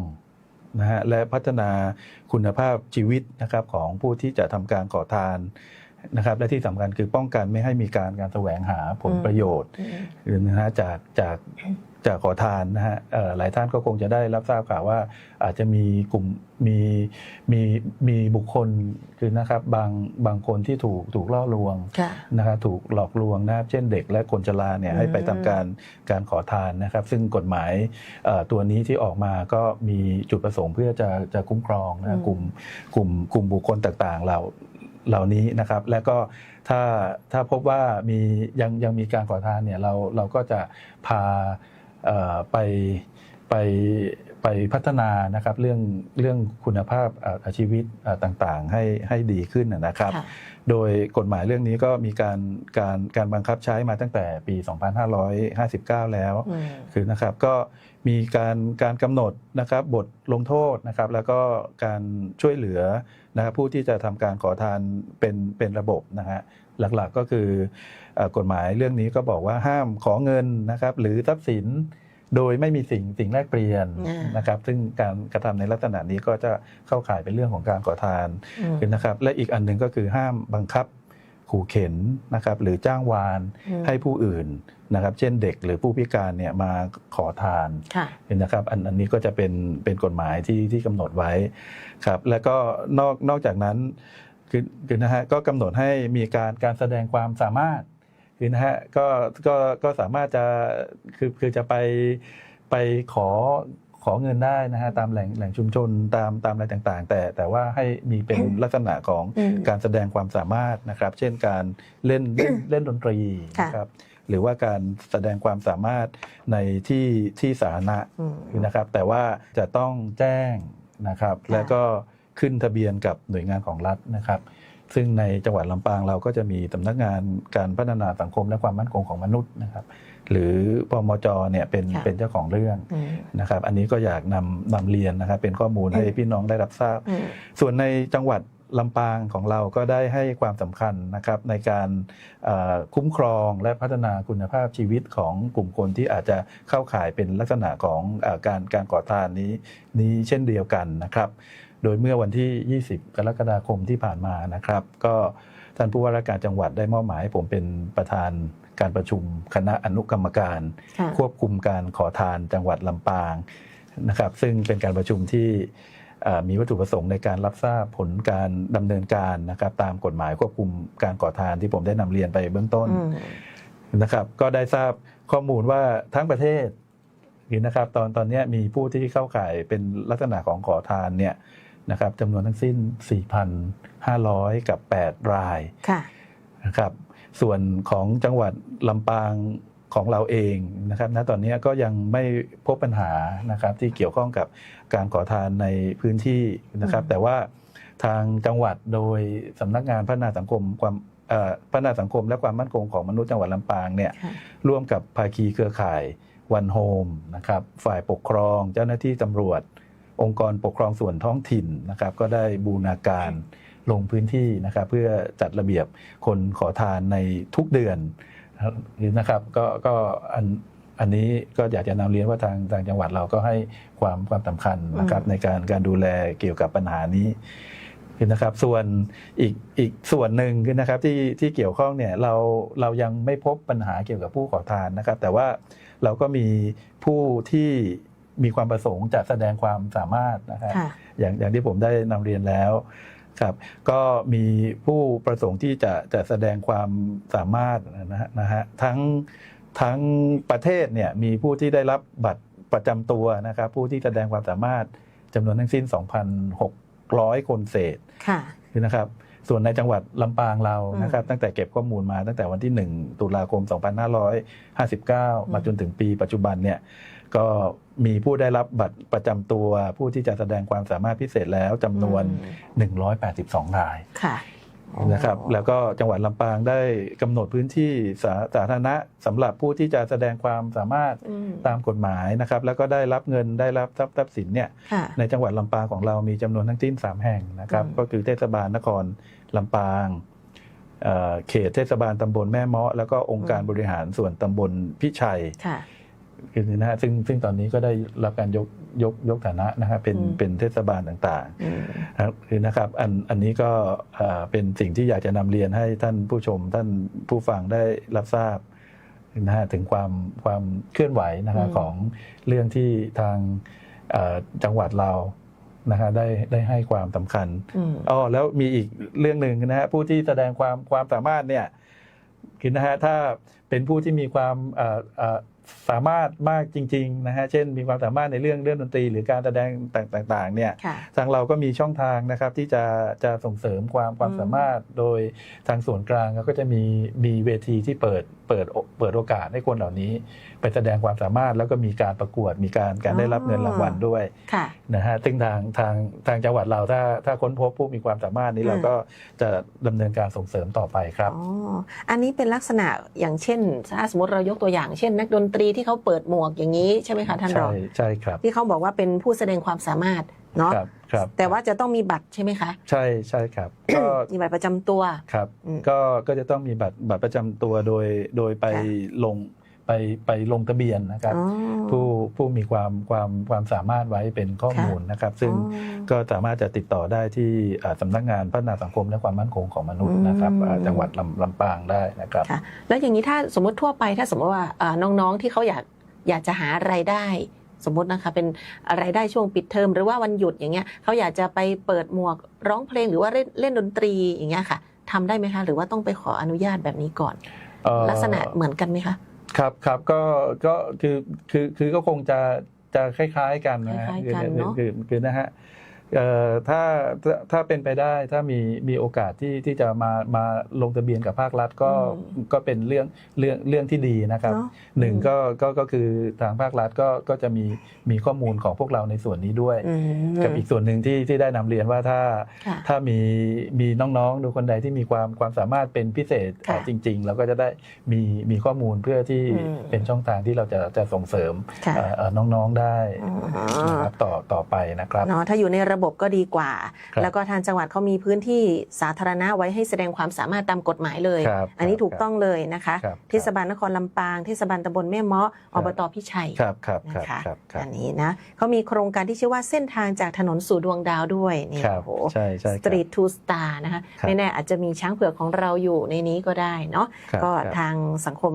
Speaker 5: นะฮะและพัฒนาคุณภาพชีวิตนะครับของผู้ที่จะทำการขอทานนะครับและที่สำคัญคือป้องกันไม่ให้มีการแสวงหาผลประโยชน์หรือนะฮะจากขอทานนะฮะหลายท่านก็คงจะได้รับทราบข่าวว่าอาจจะมีกลุ่มมีบุคคลคือนะครับบางคนที่ถูกล่อลวงนะครับถูกหลอกลวงนะครับเช่นเด็กและคนชราเนี่ยให้ไปทำการขอทานนะครับซึ่งกฎหมายตัวนี้ที่ออกมาก็มีจุดประสงค์เพื่อจะคุ้มครองนะกลุ่มบุคคลต่างๆเหล่านี้นะครับและก็ถ้าพบว่ายังมีการขอทานเนี่ยเราก็จะพาไปพัฒนานะครับเรื่องคุณภาพชีวิตต่างๆให้ดีขึ้นนะครับโดยกฎหมายเรื่องนี้ก็มีการบังคับใช้มาตั้งแต่ปี 2559 แล้วคือนะครับก็มีการกำหนดนะครับบทลงโทษนะครับแล้วก็การช่วยเหลือนะครับผู้ที่จะทำการขอทานเป็นระบบนะฮะหลักๆก็คือกฎหมายเรื่องนี้ก็บอกว่าห้ามขอเงินนะครับหรือทรัพย์สินโดยไม่มีสิ่งแลกเปลี่ยนนะครับซึ่งการกระทำในลักษณะนี้ก็จะเข้าข่ายเป็นเรื่องของการขอทานนะครับและอีกอันหนึ่งก็คือห้ามบังคับขู่เข็นนะครับหรือจ้างวานให้ผู้อื่นนะครับเช่นเด็กหรือผู้พิการเนี่ยมาขอทานนะครับอันนี้ก็จะเป็นกฎหมายที่กำหนดไว้ครับแล้วก็นอกจากนั้น คือนะฮะก็กำหนดให้มีการแสดงความสามารถคือนะฮะก็สามารถจะคือจะไปขอเงินได้นะฮะตามแหล่งชุมชนตามอะไรต่างๆแต่ว่าให้มีเป็นลักษณะของการแสดงความสามารถนะครับเช่นการเล่นดนตรีนะครับหรือว่าการแสดงความสามารถในที่สาธารณะนะครับแต่ว่าจะต้องแจ้งนะครับแล้วก็ขึ้นทะเบียนกับหน่วยงานของรัฐนะครับซึ่งในจังหวัดลำปางเราก็จะมีสำนักงานการพัฒนาสังคมและความมั่นคงของมนุษย์นะครับหรือปมจเนี่ยเป็นเจ้าของเรื่องนะครับอันนี้ก็อยากนำเรียนนะครับเป็นข้อมูลให้พี่น้องได้รับทราบส่วนในจังหวัดลำปางของเราก็ได้ให้ความสำคัญนะครับในการคุ้มครองและพัฒนาคุณภาพชีวิตของกลุ่มคนที่อาจจะเข้าข่ายเป็นลักษณะของการก่อทานนี้เช่นเดียวกันนะครับโดยเมื่อวันที่ 20 กรกฎาคมที่ผ่านมานะครับก็ท่านผู้ว่าราชการจังหวัดได้มอบหมายให้ผมเป็นประธานการประชุมคณะอนุกรรมการควบคุมการขอทานจังหวัดลำปางนะครับซึ่งเป็นการประชุมที่มีวัตถุประสงค์ในการรับทราบผลการดำเนินการนะครับตามกฎหมายควบคุมการก่อทานที่ผมได้นำเรียนไปเบื้องต้นนะครับก็ได้ทราบข้อมูลว่าทั้งประเทศนะครับตอนนี้มีผู้ที่เข้าข่ายเป็นลักษณะของขอทานเนี่ยนะครับจำนวนทั้งสิ้น 4,500 กับ 8 รายนะครับส่วนของจังหวัดลำปางของเราเองนะครับณตอนนี้ก็ยังไม่พบปัญหานะครับที่เกี่ยวข้องกับการขอทานในพื้นที่นะครับแต่ว่าทางจังหวัดโดยสำนักงานพัฒนาสังคมและความมั่นคงของมนุษย์จังหวัดลำปางเนี่ยร่วมกับภาคีเครือข่ายวันโฮมนะครับฝ่ายปกครองเจ้าหน้าที่ตำรวจองค์กรปกครองส่วนท้องถิ่นนะครับก็ได้บูรณาการลงพื้นที่นะครับเพื่อจัดระเบียบคนขอทานในทุกเดือนนะครับก็อันนี้ก็อยากจะนำเรียนว่าทางจังหวัดเราก็ให้ความสำคัญนะครับในการดูแลเกี่ยวกับปัญหานี้นะครับส่วนอีกส่วนหนึ่งนะครับที่เกี่ยวข้องเนี่ยเรายังไม่พบปัญหาเกี่ยวกับผู้ขอทานนะครับแต่ว่าเราก็มีผู้ที่มีความประสงค์จะแสดงความสามารถนะครับอย่างที่ผมได้นำเรียนแล้วครับก็มีผู้ประสงค์ที่จะแสดงความสามารถนะฮะทั้งประเทศเนี่ยมีผู้ที่ได้รับบัตรประจำตัวนะครับผู้ที่แสดงความสามารถจำนวนทั้งสิ้น 2,600 คนเศษนะครับส่วนในจังหวัดลำปางเรานะครับตั้งแต่เก็บข้อมูลมาตั้งแต่วันที่ 1 ตุลาคม 2559 มาจนถึงปีปัจจุบันเนี่ยก็มีผู้ได้รับบัตรประจำตัวผู้ที่จะแสดงความสามารถพิเศษแล้วจำนวน 182 รายนะครับแล้วก็จังหวัดลำปางได้กำหนดพื้นที่สาธารณะสำหรับผู้ที่จะแสดงความสามารถตามกฎหมายนะครับแล้วก็ได้รับเงินได้รับทรัพย์สินเนี่ยในจังหวัดลำปางของเรามีจำนวนทั้งสิ้น3 แห่งนะครับก็คือเทศบาลนครลำปางเขตเทศบาลตำบลแม่เมาะแล้วก็องค์การบริหารส่วนตำบลพิชัยคือนะฮะซึ่งตอนนี้ก็ได้รับการยกฐานะนะครับเป็นเทศบาลต่างๆคือนะครับอันนี้ก็เป็นสิ่งที่อยากจะนำเรียนให้ท่านผู้ชมท่านผู้ฟังได้รับทราบนะฮะถึงความเคลื่อนไหวนะครับของเรื่องที่ทางจังหวัดเรานะฮะได้ให้ความสำคัญแล้วมีอีกเรื่องหนึ่งนะฮะผู้ที่แสดงความสามารถเนี่ยคือนะฮะถ้าเป็นผู้ที่มีความสามารถมากจริงๆนะฮะเช่นมีความสามารถในเรื่องดนตรีหรือการแสดงต่างๆเนี่ยทางเราก็มีช่องทางนะครับที่จะส่งเสริมความสามารถโดยทางส่วนกลางก็จะมีเวทีที่เปิดโอกาสให้คนเหล่านี้ไปแสดงความสามารถแล้วก็มีการประกวดมีการได้รับเงินรางวัลด้วยนะฮะซึ่งทางจังหวัดเราถ้าค้นพบผู้มีความสามารถนี้เราก็จะดำเนินการส่งเสริมต่อไปครับ
Speaker 4: อันนี้เป็นลักษณะอย่างเช่นถ้าสมมติเรายกตัวอย่างเช่นนักดนตรีที่เขาเปิดหมวกอย่างนี้ใช่ไหมคะท่านรอง
Speaker 5: ใช่ครับ
Speaker 4: ที่เขาบอกว่าเป็นผู้แสดงความสามารถเนาะแต่ว่าจะต้องมีบัตรใช่ไหมคะ
Speaker 5: ใช่ครับ
Speaker 4: ก็มีบัตรประจำตัว
Speaker 5: ครับก็จะต้องมีบัตรประจำตัวโดยไปลงทะเบียนนะครับผู้มีความสามารถไว้เป็นข้อมูลนะครับซึ่งก็สามารถจะติดต่อได้ที่สำนักงานพัฒนาสังคมและความมั่นคงของมนุษย์นะครับจังหวัดลำปางได้นะครับ
Speaker 4: แล้วอย่างนี้ถ้าสมมติทั่วไปถ้าสมมติว่าน้องๆที่เขาอยากจะหารายได้ สมมตินะคะเป็นรายได้ช่วงปิดเทอมหรือว่าวันหยุดอย่างเงี้ยเขาอยากจะไปเปิดหมวกร้องเพลงหรือว่าเล่นดนตรีอย่างเงี้ยค่ะทำได้ไหมคะหรือว่าต้องไปขออนุญาตแบบนี้ก่อนลักษณะเหมือนกันไหมคะ
Speaker 5: ครับก็ก็คงจะคล้ายๆกันนะฮะคือนะฮะถ้าเป็นไปได้ถ้ามีโอกาสที่จะมาลงทะเบียนกับภาครัฐก็เป็นเรื่องที่ดีนะครับหนึ่งก็คือทางภาครัฐก็จะมีข้อมูลของพวกเราในส่วนนี้ด้วยกับอีกส่วนหนึ่งที่ได้นำเรียนว่าถ้ามีน้องๆดูคนใดที่มีความสามารถเป็นพิเศษจริงๆเราก็จะได้มีข้อมูลเพื่อที่เป็นช่องทางที่เราจะส่งเสริมน้องๆได้นะครับต่อไปนะครับ
Speaker 4: ถ้าอยู่ในระบบก็ดีกว่าแล้วก็ทางจังหวัดเขามีพื้นที่สาธารณะไว้ให้แสดงความสามารถตามกฎหมายเลยอันนี้ถูกต้องเลยนะคะเทศบาลนครลำปางเทศบาลตำบลแม่เมาะอบต.พิชัยนะคะอันนี้นะเขามีโครงการที่ชื่อว่าเส้นทางจากถนนสู่ดวงดาวด้วยนี่โอ้โห Street to Star นะคะไม่แน่อาจจะมีช้างเผือกของเราอยู่ในนี้ก็ได้เนาะก็ทางสังคม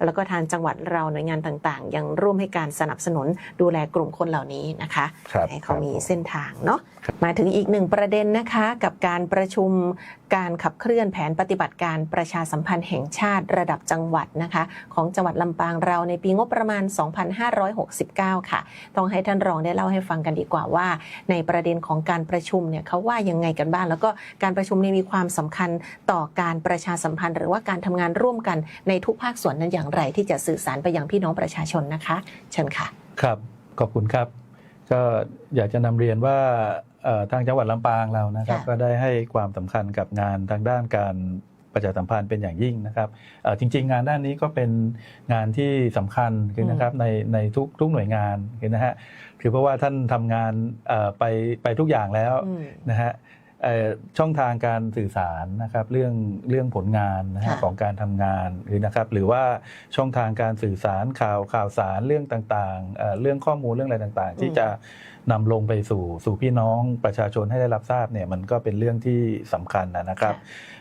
Speaker 4: แล้วก็ทางจังหวัดเราหน่วยงานต่างๆยังร่วมให้การสนับสนุนดูแลกลุ่มคนเหล่านี้นะคะให้เขามีเส้นทางเนาะมาถึงอีกหนึ่งประเด็นนะคะกับการประชุมการขับเคลื่อนแผนปฏิบัติการประชาสัมพันธ์แห่งชาติระดับจังหวัดนะคะของจังหวัดลำปางเราในปีงบประมาณ 2569 ค่ะต้องให้ท่านรองได้เล่าให้ฟังกันดีกว่าว่าในประเด็นของการประชุมเนี่ยเขาว่ายังไงกันบ้างแล้วก็การประชุมนี้มีความสำคัญต่อการประชาสัมพันธ์หรือว่าการทำงานร่วมกันในทุกภาคส่วนนั้นอย่างไรที่จะสื่อสารไปยังพี่น้องประชาชนนะคะเชิญค่ะ
Speaker 5: ครับขอบคุณครับก็อยากจะนำเรียนว่าทางจังหวัดลำปางเรานะครับก็ได้ให้ความสำคัญกับงานทางด้านการประชาสัมพันธ์เป็นอย่างยิ่งนะครับจริงๆงานด้านนี้ก็เป็นงานที่สำคัญนะครับในทุกหน่วยงานนะฮะคือเพราะว่าท่านทำงานไปทุกอย่างแล้วนะฮะช่องทางการสื่อสารนะครับเรื่องผลงานนะฮะของการทำงานนะครับหรือว่าช่องทางการสื่อสารข่าวสารเรื่องต่างๆเรื่องข้อมูลเรื่องอะไรต่างๆที่จะนำลงไปสู่พี่น้องประชาชนให้ได้รับทราบเนี่ยมันก็เป็นเรื่องที่สำคัญนะครับ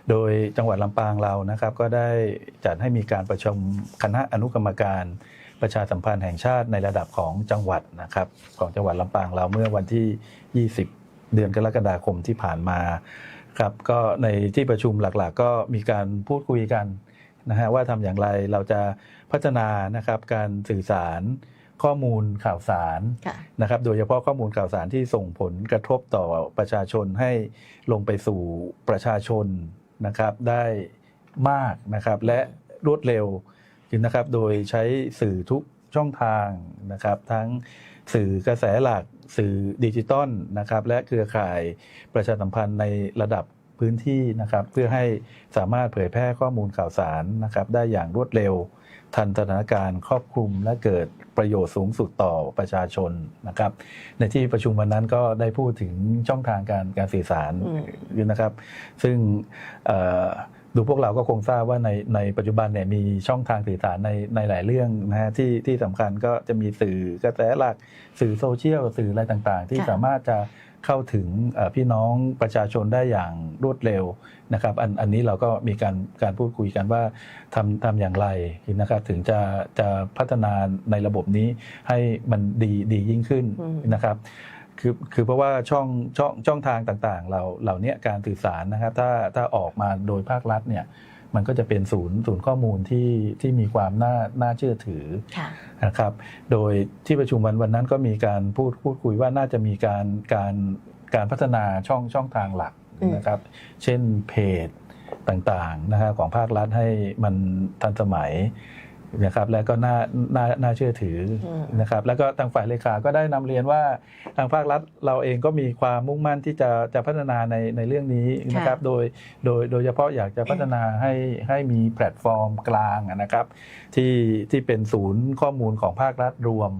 Speaker 5: โดยจังหวัดลำปางเรานะครับก็ได้จัดให้มีการประชุมคณะอนุกรรมการประชาสัมพันธ์แห่งชาติในระดับของจังหวัดนะครับของจังหวัดลำปางเราเมื่อวันที่20เดือนกรกฎาคมที่ผ่านมาครับก็ในที่ประชุมหลักๆก็มีการพูดคุยกันนะฮะว่าทำอย่างไรเราจะพัฒนานะครับการสื่อสารข้อมูลข่าวสารนะครับโดยเฉพาะข้อมูลข่าวสารที่ส่งผลกระทบต่อประชาชนให้ลงไปสู่ประชาชนนะครับได้มากนะครับและรวดเร็วนะครับโดยใช้สื่อทุกช่องทางนะครับทั้งสื่อกระแสหลักสื่อดิจิตอลนะครับและเครือข่ายประชาสัมพันธ์ในระดับพื้นที่นะครับเพื่อให้สามารถเผยแพร่ข้อมูลข่าวสารนะครับได้อย่างรวดเร็วทันสถานการณ์ครอบคลุมและเกิดประโยชน์สูงสุดต่อประชาชนนะครับในที่ประชุมวันนั้นก็ได้พูดถึงช่องทางการสื่อสารนะครับซึ่งดูพวกเราก็คงทราบว่าในปัจจุบันเนี่ยมีช่องทางสื่อสารในหลายเรื่องนะฮะที่สำคัญก็จะมีสื่อกระแสหลักสื่อโซเชียลสื่ออะไรต่างๆที่สามารถจะเข้าถึงพี่น้องประชาชนได้อย่างรวดเร็วนะครับอันนี้เราก็มีการพูดคุยกันว่าทำอย่างไรนะครับถึงจะพัฒนาในระบบนี้ให้มันดียิ่งขึ้นนะครับคือเพราะว่าช่องทางต่างๆเหล่านี้การสื่อสารนะครับถ้าออกมาโดยภาครัฐเนี่ยมันก็จะเป็นศูนย์ข้อมูลที่มีความน่าเชื่อถือนะครับโดยที่ประชุมวันนั้นก็มีการพูดคุยว่าน่าจะมีการพัฒนาช่องทางหลักนะครับเช่นเพจต่างๆนะครับของภาครัฐให้มันทันสมัยนะครับและก็น่าเชื่อถือนะครับแล้วก็ทางฝ่ายเลขาก็ได้นำเรียนว่าทางภาครัฐเราเองก็มีความมุ่งมั่นที่จะพัฒนาในเรื่องนี้นะครับโดยเฉพาะอยากจะพัฒนาให้มีแพลตฟอร์มกลางนะครับที่เป็นศูนย์ข้อมูลของภาครัฐรวม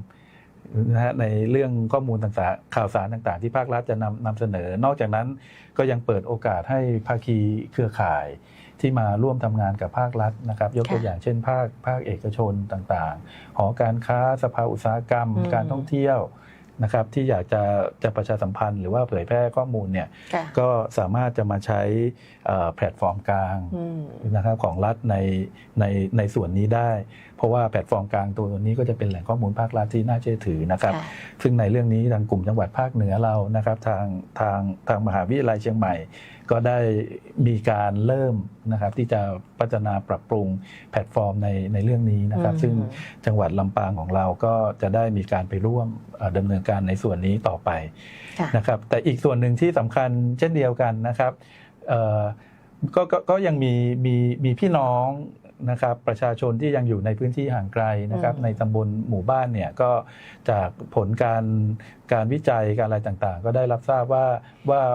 Speaker 5: นะฮะในเรื่องข้อมูลต่างๆข่าวสารต่างๆที่ภาครัฐจะนำเสนอนอกจากนั้นก็ยังเปิดโอกาสให้ภาคีเครือข่ายที่มาร่วมทำงานกับภาครัฐนะครับยกตัวอย่างเช่นภาคเอกชนต่างๆหอการค้าสภาอุตสาหกรรมการท่องเที่ยวนะครับที่อยากจะประชาสัมพันธ์หรือว่าเผยแพร่ข้อมูลเนี่ยก็สามารถจะมาใช้แพลตฟอร์มกลางนะครับของรัฐในส่วนนี้ได้ เพราะว่าแพลตฟอร์มกลางตัวนี้ก็จะเป็นแหล่งข้อมูลภาครัฐที่น่าเชื่อถือนะครับซึ่งในเรื่องนี้ทางกลุ่มจังหวัดภาคเหนือเรานะครับทางมหาวิทยาลัยเชียงใหม่ก็ได้มีการเริ่มนะครับที่จะพัฒนาปรับปรุงแพลตฟอร์มในเรื่องนี้นะครับซึ่งจังหวัดลำปางของเราก็จะได้มีการไปร่วมดำเนินการในส่วนนี้ต่อไปนะครับแต่อีกส่วนหนึ่งที่สำคัญเช่นเดียวกันนะครับก็ยังมีพี่น้องนะครับประชาชนที่ยังอยู่ในพื้นที่ห่างไกลนะครับในตำบลหมู่บ้านเนี่ยก็จากผลการวิจัยการอะไรต่างๆก็ได้รับทราบ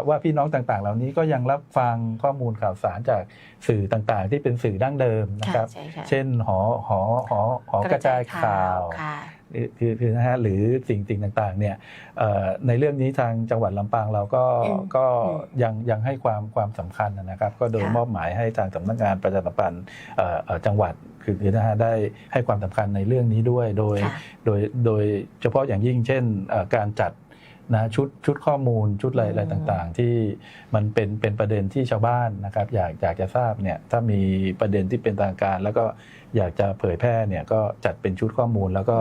Speaker 5: ว่าพี่น้องต่างๆเหล่านี้ก็ยังรับฟังข้อมูลข่าวสารจากสื่อต่างๆที่เป็นสื่อดั้งเดิมนะครับเช่นหอกระจายข่าวคือนะฮะหรือสิ่งต่างๆเนี่ยในเรื่องนี้ทางจังหวัดลำปางเราก็ยังให้ความสำคัญนะครับก็โดยมอบหมายให้ทางสำนักงานประชาสัมพันธ์จังหวัดคือนะฮะได้ให้ความสำคัญในเรื่องนี้ด้วยโดยเฉพาะอย่างยิ่งเช่นการจัดนะชุดข้อมูลชุดอะไรต่างๆที่มันเป็นประเด็นที่ชาวบ้านนะครับอยากจะทราบเนี่ยถ้ามีประเด็นที่เป็นทางการแล้วก็อยากจะเผยแพร่เนี่ยก็จัดเป็นชุดข้อมูลแล้วก็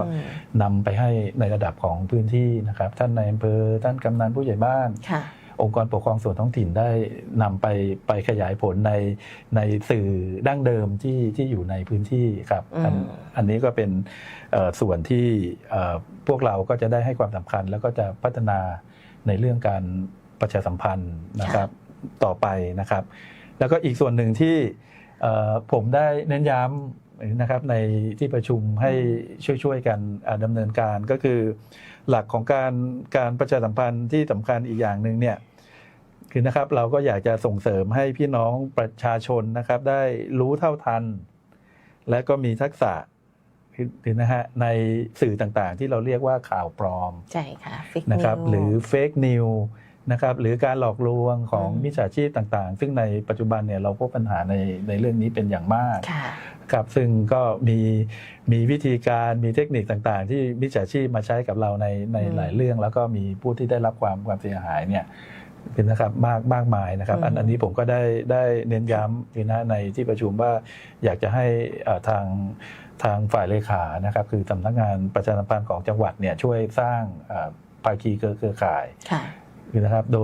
Speaker 5: นำไปให้ในระดับของพื้นที่นะครับท่านนายอำเภอท่านกำนันผู้ใหญ่บ้านองค์กรปกครองส่วนท้องถิ่นได้นำไปขยายผลในสื่อดั้งเดิมที่อยู่ในพื้นที่ครับอันนี้ก็เป็นส่วนที่พวกเราก็จะได้ให้ความสำคัญแล้วก็จะพัฒนาในเรื่องการประชาสัมพันธ์นะครับต่อไปนะครับแล้วก็อีกส่วนหนึ่งที่ผมได้เน้นย้ำนะครับในที่ประชุมให้ช่วยกันดำเนินการก็คือหลักของการประชาสัมพันธ์ที่สำคัญอีกอย่างหนึ่งเนี่ยคือนะครับเราก็อยากจะส่งเสริมให้พี่น้องประชาชนนะครับได้รู้เท่าทันและก็มีทักษะคือนะฮะในสื่อต่างๆที่เราเรียกว่าข่าวปลอม
Speaker 4: ใช่ค่ะ
Speaker 5: นะครับหรือเฟกนิวนะครับหรือการหลอกลวงของมิจฉาชีพต่างๆซึ่งในปัจจุบันเนี่ยเราพบปัญหาในเรื่องนี้เป็นอย่างมากครับซึ่งก็มีวิธีการมีเทคนิคต่างๆที่มิจฉาชีพมาใช้กับเราในหลายเรื่องแล้วก็มีผู้ที่ได้รับความเสียหายเนี่ยเป็นนะครับมากมายนะครับอันนี้ผมก็ได้เน้นย้ำนะในที่ประชุมว่าอยากจะให้ทางฝ่ายเลขานะครับคือสำนักงานประชาสัมพันธ์ของจังหวัดเนี่ยช่วยสร้างภาคีเครือข่ายนะครับโ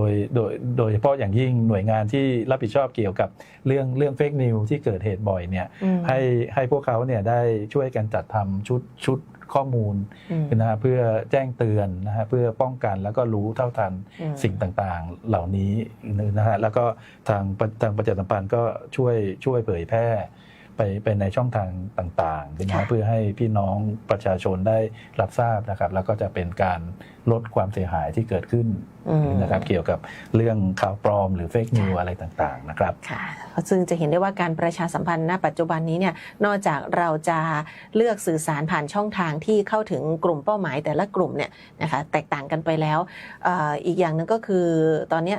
Speaker 5: ดยเฉพาะอย่างยิ่งหน่วยงานที่รับผิดชอบเกี่ยวกับเรื่องเฟกนิวที่เกิดเหตุบ่อยเนี่ยให้พวกเขาเนี่ยได้ช่วยกันจัดทำชุดข้อมูลนะฮะเพื่อแจ้งเตือนนะฮะเพื่อป้องกันแล้วก็รู้เท่าทันสิ่งต่างๆเหล่านี้นะฮะแล้วก็ทางประชาสัมพันธ์ก็ช่วยเผยแพร่ไปในช่องทางต่างๆนะเพื่อให้พี่น้องประชาชนได้รับทราบนะครับแล้วก็จะเป็นการลดความเสียหายที่เกิดขึ้นนะครับเกี่ยวกับเรื่องข่าวปลอมหรือเฟกนิวอะไรต่างๆนะครับ
Speaker 4: ค่ะซึ่งจะเห็นได้ว่าการประชาสัมพันธ์ณปัจจุบันนี้เนี่ยนอกจากเราจะเลือกสื่อสารผ่านช่องทางที่เข้าถึงกลุ่มเป้าหมายแต่ละกลุ่มเนี่ยนะคะแตกต่างกันไปแล้วอีกอย่างนึงก็คือตอนนี้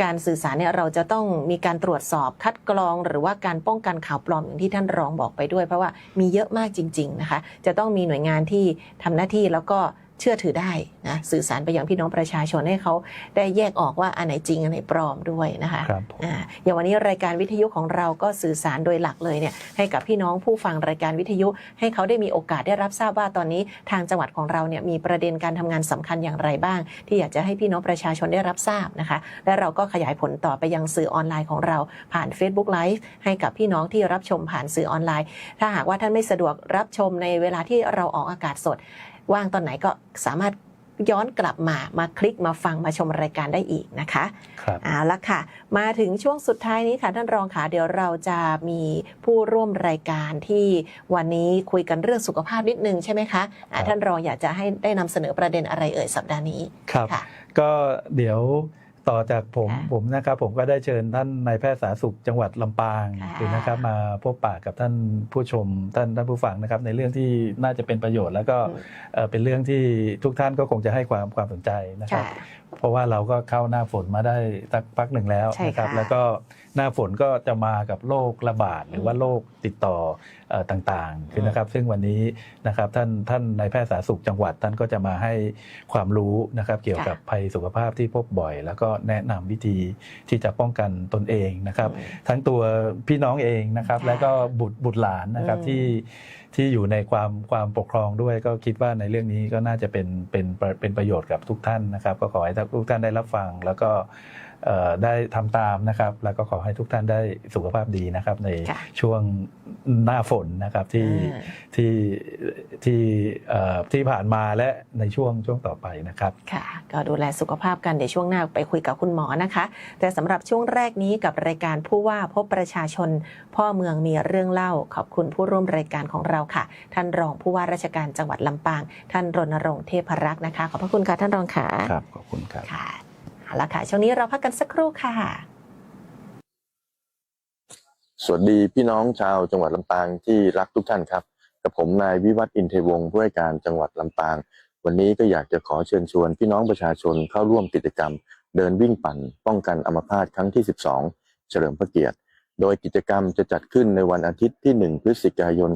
Speaker 4: การสื่อสารเนี่ยเราจะต้องมีการตรวจสอบคัดกรองหรือว่าการป้องกันข่าวปลอมอย่างที่ท่านรองบอกไปด้วยเพราะว่ามีเยอะมากจริงๆนะคะจะต้องมีหน่วยงานที่ทำหน้าที่แล้วก็เชื่อถือได้นะสื่อสารไปยังพี่น้องประชาชนให้เขาได้แยกออกว่าอันไหนจริงอันไหนปลอมด้วยนะคะอย่างวันนี้รายการวิทยุของเราก็สื่อสารโดยหลักเลยเนี่ยให้กับพี่น้องผู้ฟังรายการวิทยุให้เขาได้มีโอกาสได้รับทราบว่าตอนนี้ทางจังหวัดของเราเนี่ยมีประเด็นการทำงานสำคัญอย่างไรบ้างที่อยากจะให้พี่น้องประชาชนได้รับทราบนะคะและเราก็ขยายผลต่อไปยังสื่อออนไลน์ของเราผ่าน Facebook Live ให้กับพี่น้องที่รับชมผ่านสื่อออนไลน์ถ้าหากว่าท่านไม่สะดวกรับชมในเวลาที่เราออกอากาศสดว่างตอนไหนก็สามารถย้อนกลับมาคลิกมาฟังมาชมรายการได้อีกนะคะเอาละค่ะมาถึงช่วงสุดท้ายนี้ค่ะท่านรองค่ะเดี๋ยวเราจะมีผู้ร่วมรายการที่วันนี้คุยกันเรื่องสุขภาพนิดนึงใช่ไหมคะท่านรองอยากจะให้ได้นำเสนอประเด็นอะไรสัปดาห์นี้
Speaker 5: ครับก็เดี๋ยวต่อจากผมนะครับผมก็ได้เชิญท่านนายแพทย์สาธารณสุขจังหวัดลำปางนะครับมาพบปะกับท่านผู้ชมท่านผู้ฟังนะครับในเรื่องที่น่าจะเป็นประโยชน์แล้วก็เป็นเรื่องที่ทุกท่านก็คงจะให้ความสนใจนะครับเพราะว่าเราก็เข้าหน้าฝนมาได้สักพักหนึ่งแล้วนะครับแล้วก็ หน้าฝนก็จะมากับโรคระบาดหรือว่าโรคติดต่อต่างๆขึ้นนะครับซึ่งวันนี้นะครับท่านนายแพทย์สาธารณสุขจังหวัดท่านก็จะมาให้ความรู้นะครับเกี่ยวกับภัยสุขภาพที่พบบ่อยแล้วก็แนะนำวิธีที่จะป้องกันตนเองนะครับทั้งตัวพี่น้องเองนะครับและก็บุตรหลานนะครับที่อยู่ในความปกครองด้วยก็คิดว่าในเรื่องนี้ก็น่าจะเป็นประโยชน์กับทุกท่านนะครับก็ขอให้ทุกท่านได้รับฟังแล้วก็ได้ทำตามนะครับแล้วก็ขอให้ทุกท่านได้สุขภาพดีนะครับในช่วงหน้าฝนนะครับที่ผ่านมาและในช่วงต่อไปนะครับ
Speaker 4: ค่ะก็ดูแลสุขภาพกันเดี๋ยวช่วงหน้าไปคุยกับคุณหมอนะคะแต่สำหรับช่วงแรกนี้กับรายการผู้ว่าพบประชาชนพ่อเมืองมีเรื่องเล่าขอบคุณผู้ร่วมรายการของเราค่ะท่านรองผู้ว่าราชการจังหวัดลำปางท่านรณรงค์เทพรักษ์นะคะขอบพระคุณค่ะท่านรองค่ะ
Speaker 5: ครับขอบคุณครับ
Speaker 4: ค่ะเอาละค่ะช่วงนี้เราพักกันสักครู่ค่ะ
Speaker 3: สวัสดีพี่น้องชาวจังหวัดลำปางที่รักทุกท่านครับกับผมนายวิวัฒน์อินเทวงศ์ผู้ว่าการจังหวัดลำปางวันนี้ก็อยากจะขอเชิญชวนพี่น้องประชาชนเข้าร่วมกิจกรรมเดินวิ่งปั่นป้องกันอัมพาตครั้งที่12เฉลิมพระเกียรติโดยกิจกรรมจะจัดขึ้นในวันอาทิตย์ที่1พฤศจิกายน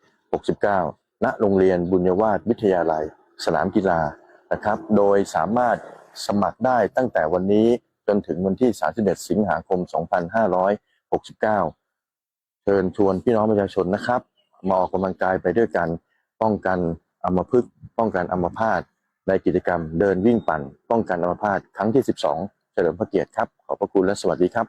Speaker 3: 2569ณโรงเรียนบุญยวาสวิทยาลัยสนามกีฬานะครับโดยสามารถสมัครได้ตั้งแต่วันนี้จนถึงวันที่31สิงหาคม2569เชิญชวนพี่น้องประชาชนนะครับมาออกกำลังกายไปด้วยกันป้องกันอัมพฤกษ์ป้องกันอัมพาตในกิจกรรมเดินวิ่งปั่นป้องกันอัมพาตครั้งที่12เฉลิมพระเกียรติครับขอบพระคุณและสวัสดีครับ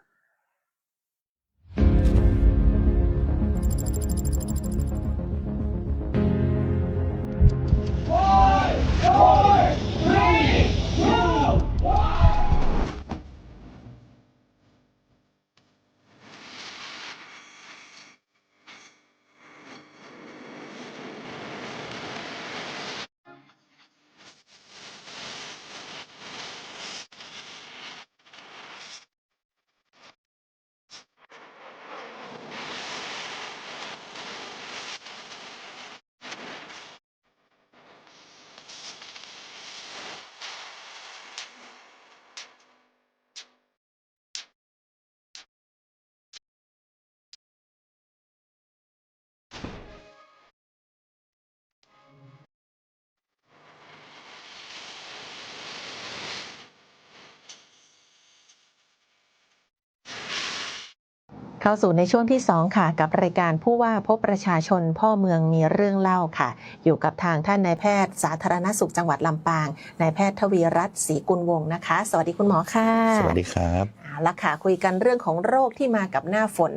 Speaker 4: เข้าสู่ในช่วงที่2ค่ะกับรายการผู้ว่าพบประชาชนพ่อเมืองมีเรื่องเล่าค่ะอยู่กับทางท่านนายแพทย์สาธารณสุขจังหวัดลำปางนายแพทย์ทวีรัตน์ศรีกุลวงศ์นะคะสวัสดีคุณหมอค่ะ
Speaker 3: สวัสดีครับ
Speaker 4: เอาละค่ะคุยกันเรื่องของโรคที่มากับหน้าฝน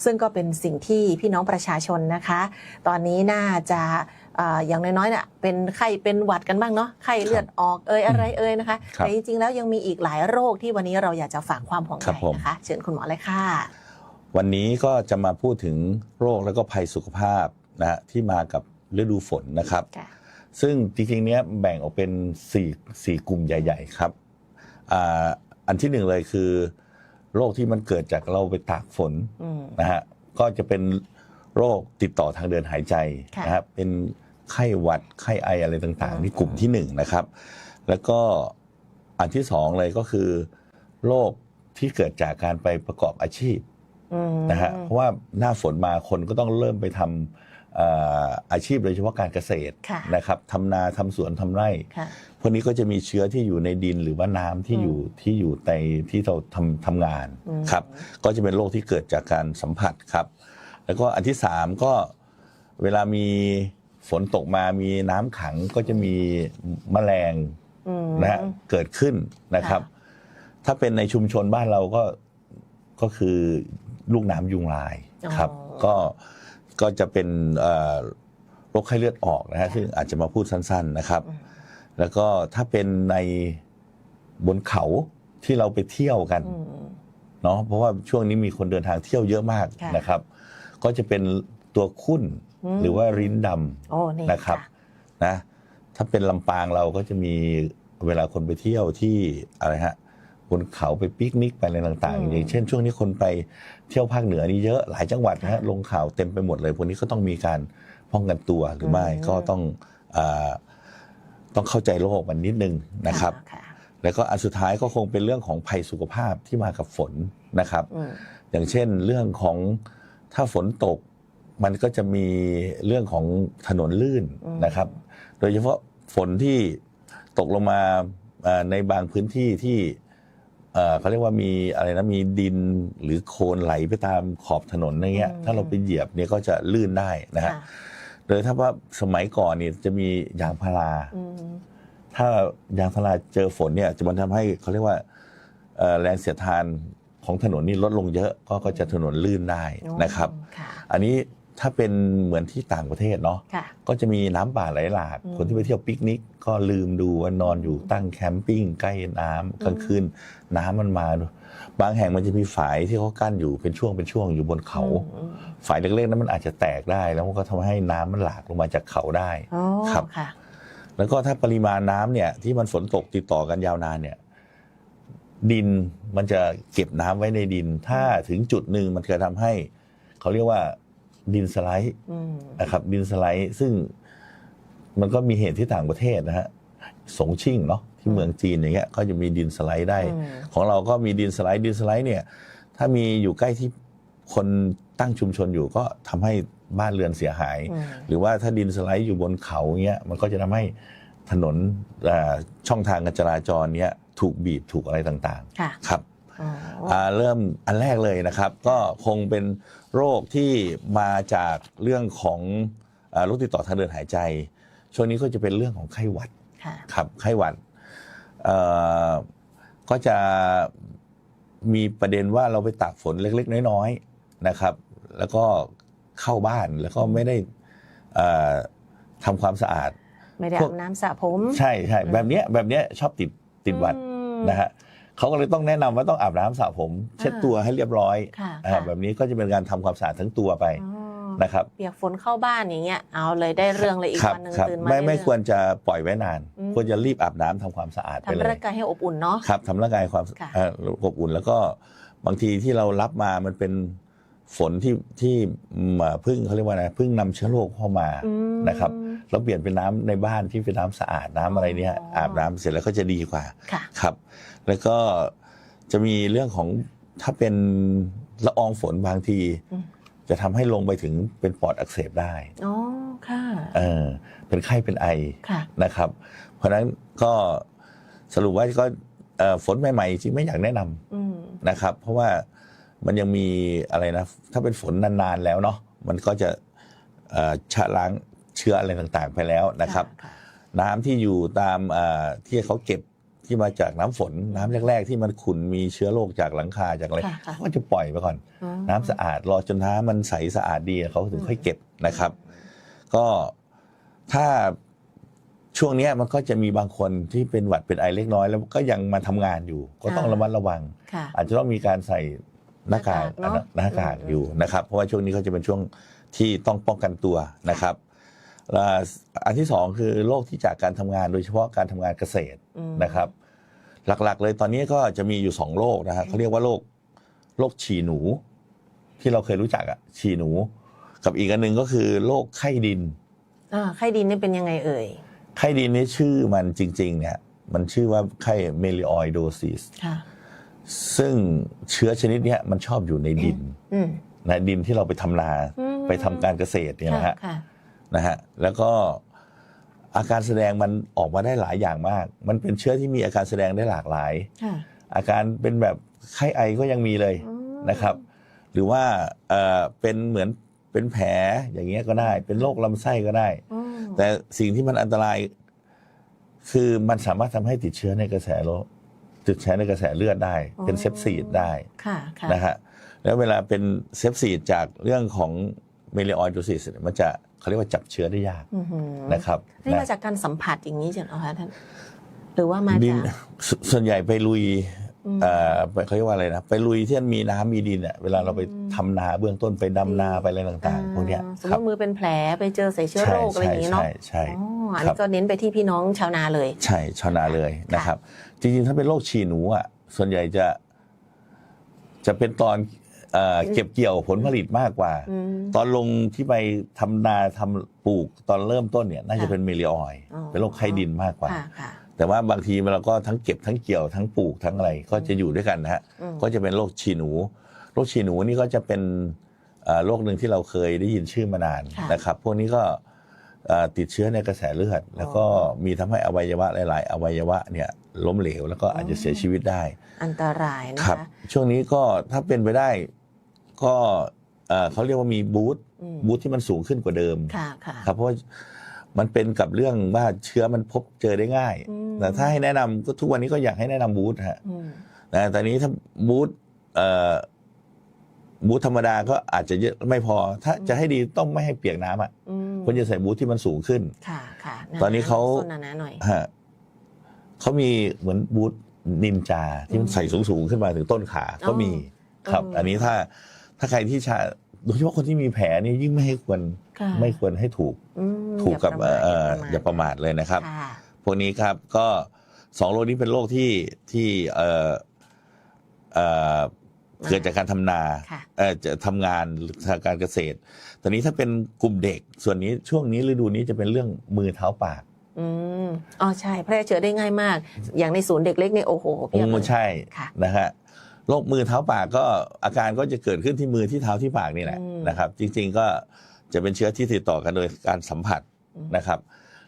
Speaker 4: ซึ่งก็เป็นสิ่งที่พี่น้องประชาชนนะคะตอนนี้น่าจะอย่างน้อยๆเนี่ยเป็นไข้เป็นหวัดกันบ้างเนาะไข้เลือดออกอะไรนะคะแต่จริงๆแล้วยังมีอีกหลายโรคที่วันนี้เราอยากจะฝากความห่วงใยนะคะเชิญคุณหมอเลยค่ะ
Speaker 6: วันนี้ก็จะมาพูดถึงโรคและก็ภัยสุขภาพนะฮะที่มากับฤดูฝนนะครับซึ่งจริงๆเนี้ยแบ่งออกเป็น4กลุ่มใหญ่ๆครับอันที่หนึ่งเลยคือโรคที่มันเกิดจากเราไปตากฝนนะฮะก็จะเป็นโรคติดต่อทางเดินหายใจนะครับเป็นไข้หวัดไข้ไออะไรต่างๆนี่กลุ่มที่1นะครับแล้วก็อันที่2เลยก็คือโรคที่เกิดจากการไปประกอบอาชีพนะฮะเพราะว่าหน้าฝนมาคนก็ต้องเริ่มไปทำอาชีพโดยเฉพาะการเกษตรนะครับทำนาทำสวนทำไร่พวกนี้ก็จะมีเชื้อที่อยู่ในดินหรือว่าน้ำที่อยู่ในที่เราทำงานครับก็จะเป็นโรคที่เกิดจากการสัมผัสครับแล้วก็อันที่3ก็เวลามีฝนตกมามีน้ำขังก็จะมีแมลงนะฮะเกิดขึ้นนะครับถ้าเป็นในชุมชนบ้านเราก็คือลูกน้ำยุงลายครับก็จะเป็นโรคไข้เลือดออกนะฮะซึ่งอาจจะมาพูดสั้นๆนะครับแล้วก็ถ้าเป็นในบนเขาที่เราไปเที่ยวกันเนาะเพราะว่าช่วงนี้มีคนเดินทางเที่ยวเยอะมากนะครับก็จะเป็นตัวคุ้นหรือว่าริ้นดำนะครับนะถ้าเป็นลำปางเราก็จะมีเวลาคนไปเที่ยวที่อะไรฮะบนเขาไปปิกนิกไปอะไรต่างๆอย่างเช่นช่วงนี้คนไปเที่ยวภาคเหนือนี่เยอะหลายจังหวัดนะฮะลงข่าวเต็มไปหมดเลยพวกนี้ก็ต้องมีการป้องกันตัวหรือไม่ก็ต้องเข้าใจโรคมันนิดนึงนะครับแล้วก็อันสุดท้ายก็คงเป็นเรื่องของภัยสุขภาพที่มากับฝน นะครับ อย่างเช่นเรื่องของถ้าฝนตกมันก็จะมีเรื่องของถนนลื่นนะครับ โดยเฉพาะฝนที่ตกลงมาในบางพื้นที่ที่เขาเรียกว่ามีอะไรนะมีดินหรือโคลนไหลไปตามขอบถนนอะไรเงี้ยถ้าเราไปเหยียบเนี่ยก็จะลื่นได้นะฮะโดยถ้าว่าสมัยก่อนเนี่ยจะมียางพาราถ้ายางพาราเจอฝนเนี่ยจะมันทำให้เขาเรียกว่าแรงเสียดทานของถนนนี่ลดลงเยอะก็จะถนนลื่นได้นะครับอันนี้ถ้าเป็นเหมือนที่ต่างประเทศเนาะก็จะมีน้ำป่าไหลหลากคนที่ไปเที่ยวปิกนิกก็ลืมดูว่านอนอยู่ตั้งแคมปิ้งใกล้น้ำกลางคืนน้ำมันมาบางแห่งมันจะมีฝายที่เขากั้นอยู่เป็นช่วงอยู่บนเขาฝายเล็กๆนั้นมันอาจจะแตกได้แล้วมันก็ทำให้น้ำมันหลากลงมาจากเขาได้ครับแล้วก็ถ้าปริมาณน้ำเนี่ยที่มันฝนตกติดต่อกันยาวนานเนี่ยดินมันจะเก็บน้ำไว้ในดินถ้าถึงจุดหนึ่งมันจะทำให้เขาเรียกว่าดินสไลด์นะครับดินสไลด์ซึ่งมันก็มีเหตุที่ต่างประเทศนะฮะสงชิ่งเนาะที่เมืองจีนอย่างเงี้ยก็จะมีดินสไลด์ได้ของเราก็มีดินสไลด์เนี่ยถ้ามีอยู่ใกล้ที่คนตั้งชุมชนอยู่ก็ทำให้บ้านเรือนเสียหายหรือว่าถ้าดินสไลด์อยู่บนเขาเงี้ยมันก็จะทำให้ถนนช่องทางการจราจรเนี้ยถูกบีบถูกอะไรต่างๆครับเริ่มอันแรกเลยนะครับก็คงเป็นโรคที่มาจากเรื่องของโรคติดต่อทางเดินหายใจช่วงนี้ก็จะเป็นเรื่องของไข้หวัดครับไข้หวัดก็จะมีประเด็นว่าเราไปตากฝนเล็กๆน้อยๆนะครับแล้วก็เข้าบ้านแล้วก็ไม่ได้ทำความสะอาด
Speaker 4: ไม่ได้อาบน้ำสระผม
Speaker 6: ใช่แบบนี้ชอบติดหวัดนะฮะเขาก็เลยต้องแนะนำว่าต้องอาบน้ำสระผมเช็ดตัวให้เรียบร้อยแบบนี้ก็จะเป็นการทำความสะอาดทั้งตัวไปนะครับ
Speaker 4: เปียกฝนเข้าบ้านอย่างเงี้ยเอาเลยได้เรื่องเลยอีกวันนึงตื่นมา
Speaker 6: ไม่ควรจะปล่อยไว้นานควรจะรีบอาบน้ำทำความสะอาดไปเลย
Speaker 4: ทำร่างกายให้อบอุ่นเนาะ
Speaker 6: ครับทำร่างกายความอบอุ่นแล้วก็บางทีที่เรารับมามันเป็นฝนที่พึ่งเขาเรียกว่าอะไรพึ่งนำเชื้อโรคเข้ามานะครับเราเปลี่ยนเป็นน้ำในบ้านที่เป็นน้ำสะอาดน้ำอะไรเนี่ยอาบน้ำเสร็จแล้วก็จะดีกว่าครับแล้วก็จะมีเรื่องของถ้าเป็นละอองฝนบางทีจะทำให้ลงไปถึงเป็นปอดอักเสบได้
Speaker 4: อ๋อค่ะ
Speaker 6: เป็นไข้เป็นไอนะครับเพราะฉะนั้นก็สรุปว่าก็ฝนใหม่ๆจริงไม่อยากแนะนำนะครับเพราะว่ามันยังมีอะไรนะถ้าเป็นฝนนานๆแล้วเนาะมันก็จะชะล้างเชื้ออะไรต่างๆไปแล้วนะครับน้ำที่อยู่ตามที่เขาเก็บที่มาจากน้ำฝนน้ำแรกๆที่มันขุ่นมีเชื้อโรคจากหลังคาจากอะไรก็จะปล่อยไปก่อนน้ำสะอาดรอจนน้ำมันใสสะอาดดีเขาถึงค่อยเก็บนะครับก็ถ้าช่วงนี้มันก็จะมีบางคนที่เป็นหวัดเป็นไอเล็กน้อยแล้วก็ยังมาทำงานอยู่ก็ต้องระมัดระวังอาจจะต้องมีการใส่หน้ากากอยู่นะครับเพราะว่าช่วงนี้เขาจะเป็นช่วงที่ต้องป้องกันตัวนะครับอันที่สองคือโรคที่จากการทำงานโดยเฉพาะการทำงานเกษตรนะครับหลักๆเลยตอนนี้ก็จะมีอยู่2โรคนะฮะเขาเรียกว่าโรคฉี่หนูที่เราเคยรู้จักฉี่หนูกับอีกอันนึงก็คือโรคไข้ดิน
Speaker 4: ไข้ดินนี่เป็นยังไงเอ่ย
Speaker 6: ไข้ดินนี่ชื่อมันจริงๆเนี่ยมันชื่อว่าไข้เมลิออยโดซิสซึ่งเชื้อชนิดนี้มันชอบอยู่ในดินนะดินที่เราไปทำนาไปทำการเกษตรเนี่ยนะฮะแล้วก็อาการแสดงมันออกมาได้หลายอย่างมากมันเป็นเชื้อที่มีอาการแสดงได้หลากหลายอาการเป็นแบบไข้ไอก็ยังมีเลยนะครับหรือว่าเป็นเหมือนเป็นแผลอย่างเงี้ยก็ได้เป็นโรคลำไส้ก็ได้แต่สิ่งที่มันอันตรายคือมันสามารถทำให้ติดเชื้อในกระแสโลหิตติดเชื้อในกระแสเลือดได้เป็นเซปซีดได้นะฮะแล้วเวลาเป็นเซปซีดจากเรื่องของเมลิออยโดซิสมันจะเขาเรียกว่าจับเชื้อได้ยากนะครับ
Speaker 4: นี่มาจากการสัมผัสอย่างนี้ใช่ไหมคะท่านหรือว่ามาจาก
Speaker 6: ส่วนใหญ่ไปลุยเขาเรียกว่าอะไรนะไปลุยที่มันมีน้ำมีดินเวลาเราไปทำนาเบื้องต้นไปดำนาไปอะไรต่างๆพวกนี้
Speaker 4: สมมติมือเป็นแผลไปเจอใส่เชื้อโรคอะไรอย่างนี้เนาะ
Speaker 6: ใช่
Speaker 4: อันนี้ก็เน้นไปที่พี่น้องชาวนาเลย
Speaker 6: ใช่ชาวนาเลยนะครับจริงๆถ้าเป็นโรคฉี่หนูส่วนใหญ่จะเป็นตอนเก็บเกี่ยวผลผลิตมากกว่าตอนลงที่ไปทำนาทำปลูกตอนเริ่มต้นเนี่ยน่าจะเป็นเมลิออยเป็นโรคไข้ดินมากกว่า แต่ว่าบางทีเราก็ทั้งเก็บทั้งเกี่ยวทั้งปลูกทั้งอะไรก็จะอยู่ด้วยกันนะฮะก็จะเป็นโรคฉี่หนูโรคฉี่หนูนี่ก็จะเป็นโรคหนึ่งที่เราเคยได้ยินชื่อมานานนะครับพวกนี้ก็ติดเชื้อในกระแสเลือดแล้วก็มีทำให้อวัยวะหลายๆอวัยวะเนี่ยล้มเหลวแล้วก็อาจจะเสียชีวิตได้
Speaker 4: อันตรายนะคะ
Speaker 6: ช่วงนี้ก็ถ้าเป็นไปได้ก็เขาเรียกว่ามีบูธที่มันสูงขึ้นกว่าเดิมครับเพราะมันเป็นกับเรื่องว่าเชื้อมันพบเจอได้ง่ายแต่ถ้าให้แนะนำก็ทุกวันนี้ก็อยากให้แนะนำบูธฮะแต่ตอนนี้ถ้าบูธธรรมดาก็อาจจะเยอะไม่พอถ้าจะให้ดีต้องไม่ให้เปียกน้ำควรจะใส่บูธที่มันสูงขึ้นตอนนี้เขามีเหมือนบูธนินจาที่มันใส่สูงขึ้นมาถึงต้นขาก็มีครับอันนี้ถ้าใครที่โดยเฉพาะคนที่มีแผลนี่ยิ่งไม่ควรให้ถูกกับอย่าประมาทเลยนะครับพวกนี้ครับก็2โรคนี้เป็นโรคที่เกิดจากการทำนาจะทำงานทางการเกษตรตอนนี้ถ้าเป็นกลุ่มเด็กส่วนนี้ช่วงนี้ฤดูนี้จะเป็นเรื่องมือเท้าปาก
Speaker 4: อ๋อใช่แพร่เชื้อได้ง่ายมากอย่างในศูนย์เด็กเล็กนี่โอ้โหเพียบเลย
Speaker 6: ใช่นะฮะโรคมือเท้าปากก็อาการก็จะเกิดขึ้นที่มือที่เท้าที่ปากนี่แหละนะครับจริงๆก็จะเป็นเชื้อที่ติดต่อกันโดยการสัมผัสนะครับ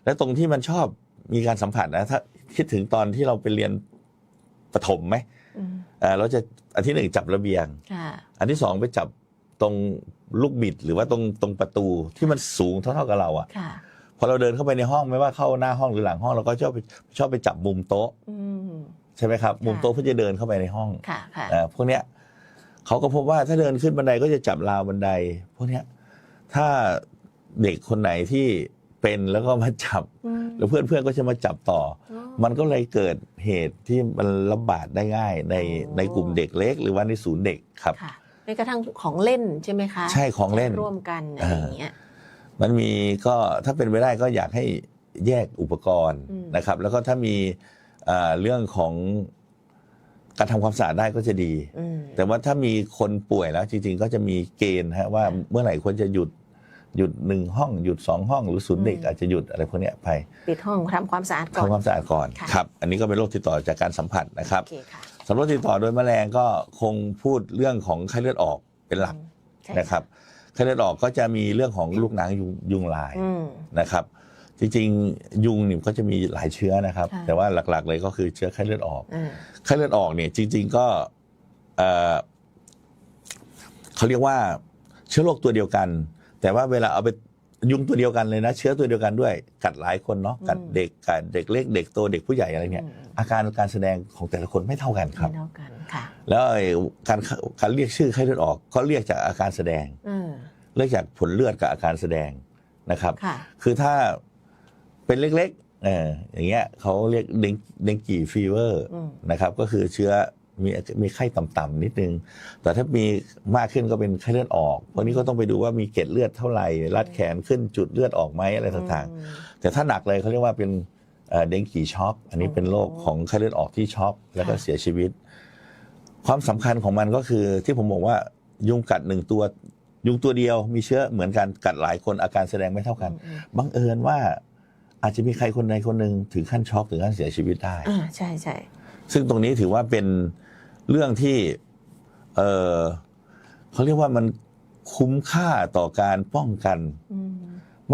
Speaker 6: และตรงที่มันชอบมีการสัมผัสนะถ้าคิดถึงตอนที่เราไปเรียนประถมไหมเราจะอันที่1จับระเบียงอันที่2ไปจับตรงลูกบิดหรือว่าตรงประตูที่มันสูงเท่ากับเราอ่ะพอเราเดินเข้าไปในห้องไม่ว่าเข้าหน้าห้องหรือหลังห้องเราก็ชอบไปจับมุมโต๊ะใช่ไหมครับมุมโต๊ะเพื่อจะเดินเข้าไปในห้องพวกเนี้ยเขาก็พบว่าถ้าเดินขึ้นบันไดก็จะจับราวบันไดพวกเนี้ยถ้าเด็กคนไหนที่เป็นแล้วก็มาจับแล้วเพื่อนก็จะมาจับต่อมันก็เลยเกิดเหตุที่มันระบาดได้ง่ายในกลุ่มเด็กเล็กหรือว่าในศูนย์เด็กครับ
Speaker 4: ในกระทั่งของเล่นใช่ไหมคะ
Speaker 6: ใช่ของเล่น
Speaker 4: ร่วมกันอะไรอย่างเงี้ย
Speaker 6: มันมีก็ถ้าเป็นไปได้ก็อยากให้แยกอุปกรณ์นะครับแล้วก็ถ้ามีเรื่องของการทำความสะอาดได้ก็จะดีแต่ว่าถ้ามีคนป่วยแล้วจริงๆก็จะมีเกณฑ์ฮะว่าเมื่อไหร่ควรจะหยุด1ห้องหยุด2ห้องหรือศูนย์เด็กอาจจะหยุดอะไรพวกนี้ไป
Speaker 4: ปิดห้องทำความสะอาดก่อน
Speaker 6: ทำความสะอาดก่อนครับอันนี้ก็เป็นโรคติดต่อจากการสัมผัสนะครับสำหรับโรคติดต่อโดยแมลงก็คงพูดเรื่องของไข้เลือดออกเป็นหลักนะครับไข้เลือดออกก็จะมีเรื่องของลูกหนังยุงลายนะครับจริงๆยุงนี่ก็จะมีหลายเชื้อนะครับแต่ว่าหลักๆเลยก็คือเชื้อไข้เลือดออกไข้เลือดออกเนี่ยจริงๆก็เขาเรียกว่าเชื้อโรคตัวเดียวกันแต่ว่าเวลาเอาไปยุงตัวเดียวกันเลยนะเชื้อตัวเดียวกันด้วยกัดหลายคนเนาะกัดเด็กกัดเด็กเล็กเด็กโตเด็กผู้ใหญ่อะไรเนี่ยอาการแสดงของแต่ละคนไม่เท่ากันครับไม่เท่ากันค่ะแล้วการเรียกชื่อไข้เลือดออกก็เรียกจากอาการแสดงเรียกจากผลเลือดกับอาการแสดงนะครับคือถ้าเป็นเล็กๆอย่างเงี้ยเขาเรียกเดงกีฟีเวอร์นะครับก็คือเชื้อมีไข้ต่ำๆนิดนึงแต่ถ้ามีมากขึ้นก็เป็นไข้เลือดออกพวกนี้ก็ต้องไปดูว่ามีเกล็ดเลือดเท่าไหร่รัดแขนขึ้นจุดเลือดออกไหมอะไรต่างๆแต่ถ้าหนักเลยเขาเรียกว่าเป็นเดงกีช็อกอันนี้เป็นโรคของไข้เลือดออกที่ช็อกแล้วก็เสียชีวิตความสำคัญของมันก็คือที่ผมบอกว่ายุงกัด1ตัวยุงตัวเดียวมีเชื้อเหมือนกันกัดหลายคนอาการแสดงไม่เท่ากันบังเอิญว่าอาจจะมีใครคนใดคนหนึ่งถึงขั้นช็อกถึงขั้นเสียชีวิตได้
Speaker 4: ใช่ใช่
Speaker 6: ซึ่งตรงนี้ถือว่าเป็นเรื่องที่เขาเรียกว่ามันคุ้มค่าต่อการป้องกัน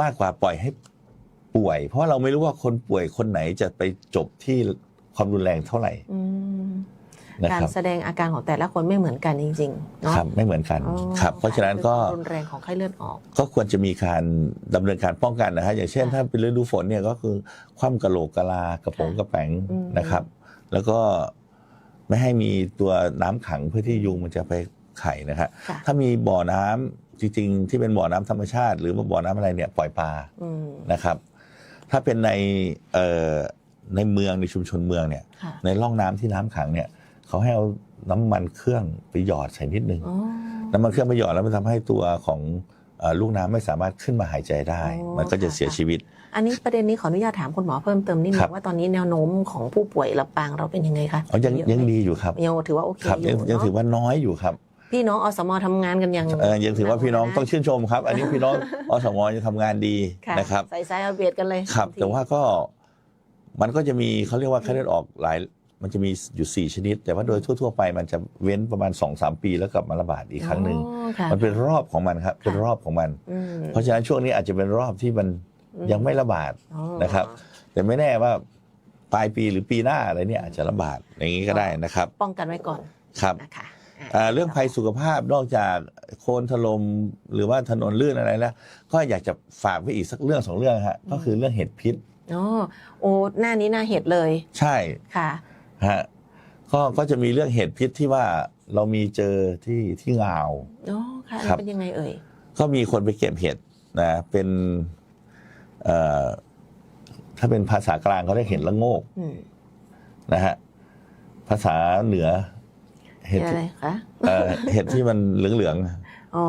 Speaker 6: มากกว่าปล่อยให้ป่วยเพราะเราไม่รู้ว่าคนป่วยคนไหนจะไปจบที่ความรุนแรงเท่าไหร่
Speaker 4: การแสดงอาการของแต่ละคนไม่เหมือนกันจริงๆเนาะ
Speaker 6: ครับไม่เหมือนกันครับเพราะฉะนั้นก็
Speaker 4: รุนแรงของไข้เลือดออก
Speaker 6: ก็ควรจะมีการดำเนินการป้องกันนะฮะอย่างเช่นถ้าเป็นฤดูฝนเนี่ยก็คือคว่ำกะโหลกกะลากระโปรงกระแป๋งนะครับแล้วก็ไม่ให้มีตัวน้ำขังเพื่อที่ยุงมันจะไปไข่นะครับถ้ามีบ่อน้ำจริงๆที่เป็นบ่อน้ำธรรมชาติหรือบ่อน้ำอะไรเนี่ยปล่อยปลานะครับถ้าเป็นในเมืองในชุมชนเมืองเนี่ยในร่องน้ำที่น้ำขังเนี่ยเขาให้เอาน้ำมันเครื่องไปหยอดใส่นิดนึงน้ำมันเครื่องไปหยอดแล้วมันทำให้ตัวของลูกน้ำไม่สามารถขึ้นมาหายใจได้มันก็จะเสียชีวิต
Speaker 4: อันนี้ประเด็นนี้ขออนุญาตถามคุณหมอเพิ่มเติมนิดนึงว่าตอนนี้แนวโน้มของผู้ป่วยลำปางเราเป็นยังไงคะ
Speaker 6: ยังดีอยู่ครับ
Speaker 4: ยังถือว่าโอเคอยู่
Speaker 6: ยังถือว่าน้อยอยู่ครับ
Speaker 4: พี่น้องอสมทำงานกัน
Speaker 6: ยังถือว่าพี่น้องต้องชื่นชมครับอันนี้พี่น้องอสมยังทำงานดีนะครับ
Speaker 4: ใส่สายเอาเบียดกันเลย
Speaker 6: ครับแต่ว่าก็ มันก็จะมีเขาเรียกว่าไข้เลือดออกมันจะมีอยู่4ชนิดแต่ว่าโดยทั่วๆไปมันจะเว้นประมาณ 2-3 ปีแล้วกลับมาระบาดอีกครั้งหนึ่ง
Speaker 4: ค่ะ
Speaker 6: มันเป็นรอบของมันครับเป็นรอบของมัน เพราะฉะนั้นช่วงนี้อาจจะเป็นรอบที่มันยังไม่ระบาดนะครับ แต่ไม่แน่ว่าปลายปีหรือปีหน้าอะไรเนี่ยอาจจะระบาดอย่างนี้ก็ได้นะครับ
Speaker 4: ป้องกันไว้ก่อน
Speaker 6: ครับ
Speaker 4: นะคะ
Speaker 6: เรื่องภัยสุขภาพนอกจากโคลนถล่มหรือว่าถนนลื่นอะไรแล้วก็อยากจะฝากไว้อีกสักเรื่อง2เรื่องฮะก็คือเรื่องเห็ดพิษ
Speaker 4: โอ้หน้านี้หน้าเห็ดเลย
Speaker 6: ใช่
Speaker 4: ค่ะ
Speaker 6: ฮะก็จะมีเรื่องเห็ดพิษที่ว่าเรามีเจอที่งาว
Speaker 4: ค่ะ
Speaker 6: ครับ
Speaker 4: เป็นยังไงเอ่ย
Speaker 6: ก็มีคนไปเก็บเห็ดนะเป็นถ้าเป็นภาษากลางเขาเรียกเห็ดละโงกนะฮะภาษาเหนือเห็ด
Speaker 4: อะไรคะ
Speaker 6: เห็ดที่มันเหลือง
Speaker 4: อ๋อ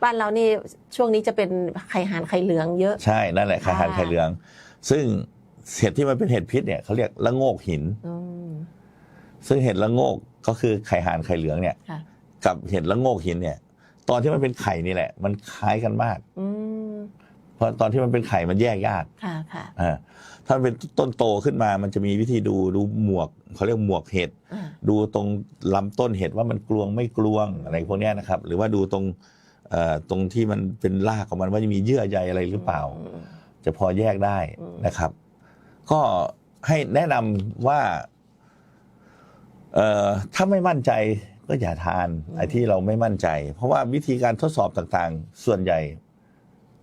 Speaker 4: บ้านเรานี่ช่วงนี้จะเป็นไข่ห่านไข่เหลืองเยอะ
Speaker 6: ๆใช่นั่นแหละไข่ห่านไข่เหลือง ซึ่งเห็ดที่มันเป็นเห็ดพิษเนี่ยเขาเรียกละโงกหินซึ่งเห็ดละโงกก็คือไข่ห่านไข่เหลืองเนี่ยกับเห็ดละโงกหินเนี่ยตอนที่มันเป็นไข่นี่แหละมันคล้ายกันมากเพราะตอนที่มันเป็นไข่มันแยกยากถ้ามันเป็นต้นโตขึ้นมามันจะมีวิธีดูหมวกเขาเรียกหมวกเห็ดดูตรงลำต้นเห็ดว่ามันกลวงไม่กลวงอะไรพวกนี้นะครับหรือว่าดูตรงที่มันเป็นรากของมันว่าจะมีเยื่อใยอะไรหรือเปล่าจะพอแยกได้นะครับ ก็ให้แนะนำว่าถ้าไม่มั่นใจก็อย่าทานไอ้ที่เราไม่มั่นใจ เพราะว่าวิธีการทดสอบต่างๆส่วนใหญ่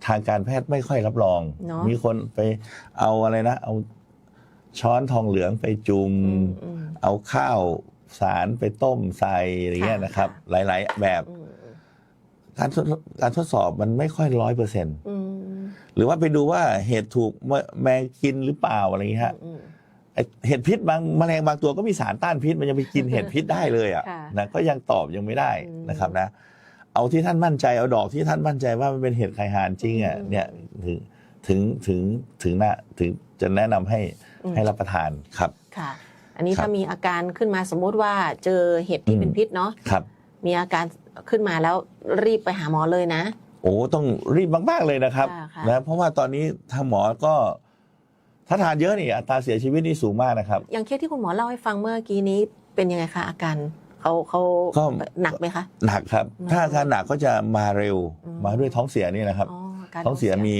Speaker 6: ทางการแพทย์ไม่ค่อยรับรองมีคนไปเอาอะไรนะเอาช้อนทองเหลืองไปจุ่มเอาข้าวสารไปต้มใส่อะไรเงี้ยนะครับหลายๆแบบการทดสอบมันไม่ค่อย100%หรือว่าไปดูว่าเห็ดถูกแมงกินหรือเปล่าอะไรเงี้ยฮะเห็ดพิษแมลงบางตัวก็มีสารต้านพิษมันยังไปกินเห็ดพิษได้เลยอ่ะนะก็ยังตอบยังไม่ได้นะครับนะเอาที่ท่านมั่นใจเอาดอกที่ท่านมั่นใจว่ามันเป็นเห็ดไข่ห่านจริงอ่ะเนี่ยถึงจะแนะนำให้รับประทานครับ
Speaker 4: ค่ะอันนี้ถ้ามีอาการขึ้นมาสมมุติว่าเจอเห็ดที่เป็นพิษเนาะ
Speaker 6: ครับ
Speaker 4: มีอาการขึ้นมาแล้วรีบไปหาหมอเลยนะ
Speaker 6: โอ้ต้องรีบมากๆเลยนะครับนะเพราะว่าตอนนี้ทางหมอก็ถ้าทานเยอะนี่อัตราเสียชีวิตนี่สูงมากนะครับ
Speaker 4: อย่างเคสที่คุณหมอเล่าให้ฟังเมื่อกี้นี้เป็นยังไงคะอาการเขาหนักไหมคะ
Speaker 6: หนักครับถ้าอาการหนักก็จะมาเร็วมาด้วยท้องเสียนี่นะครับท้องเสียมี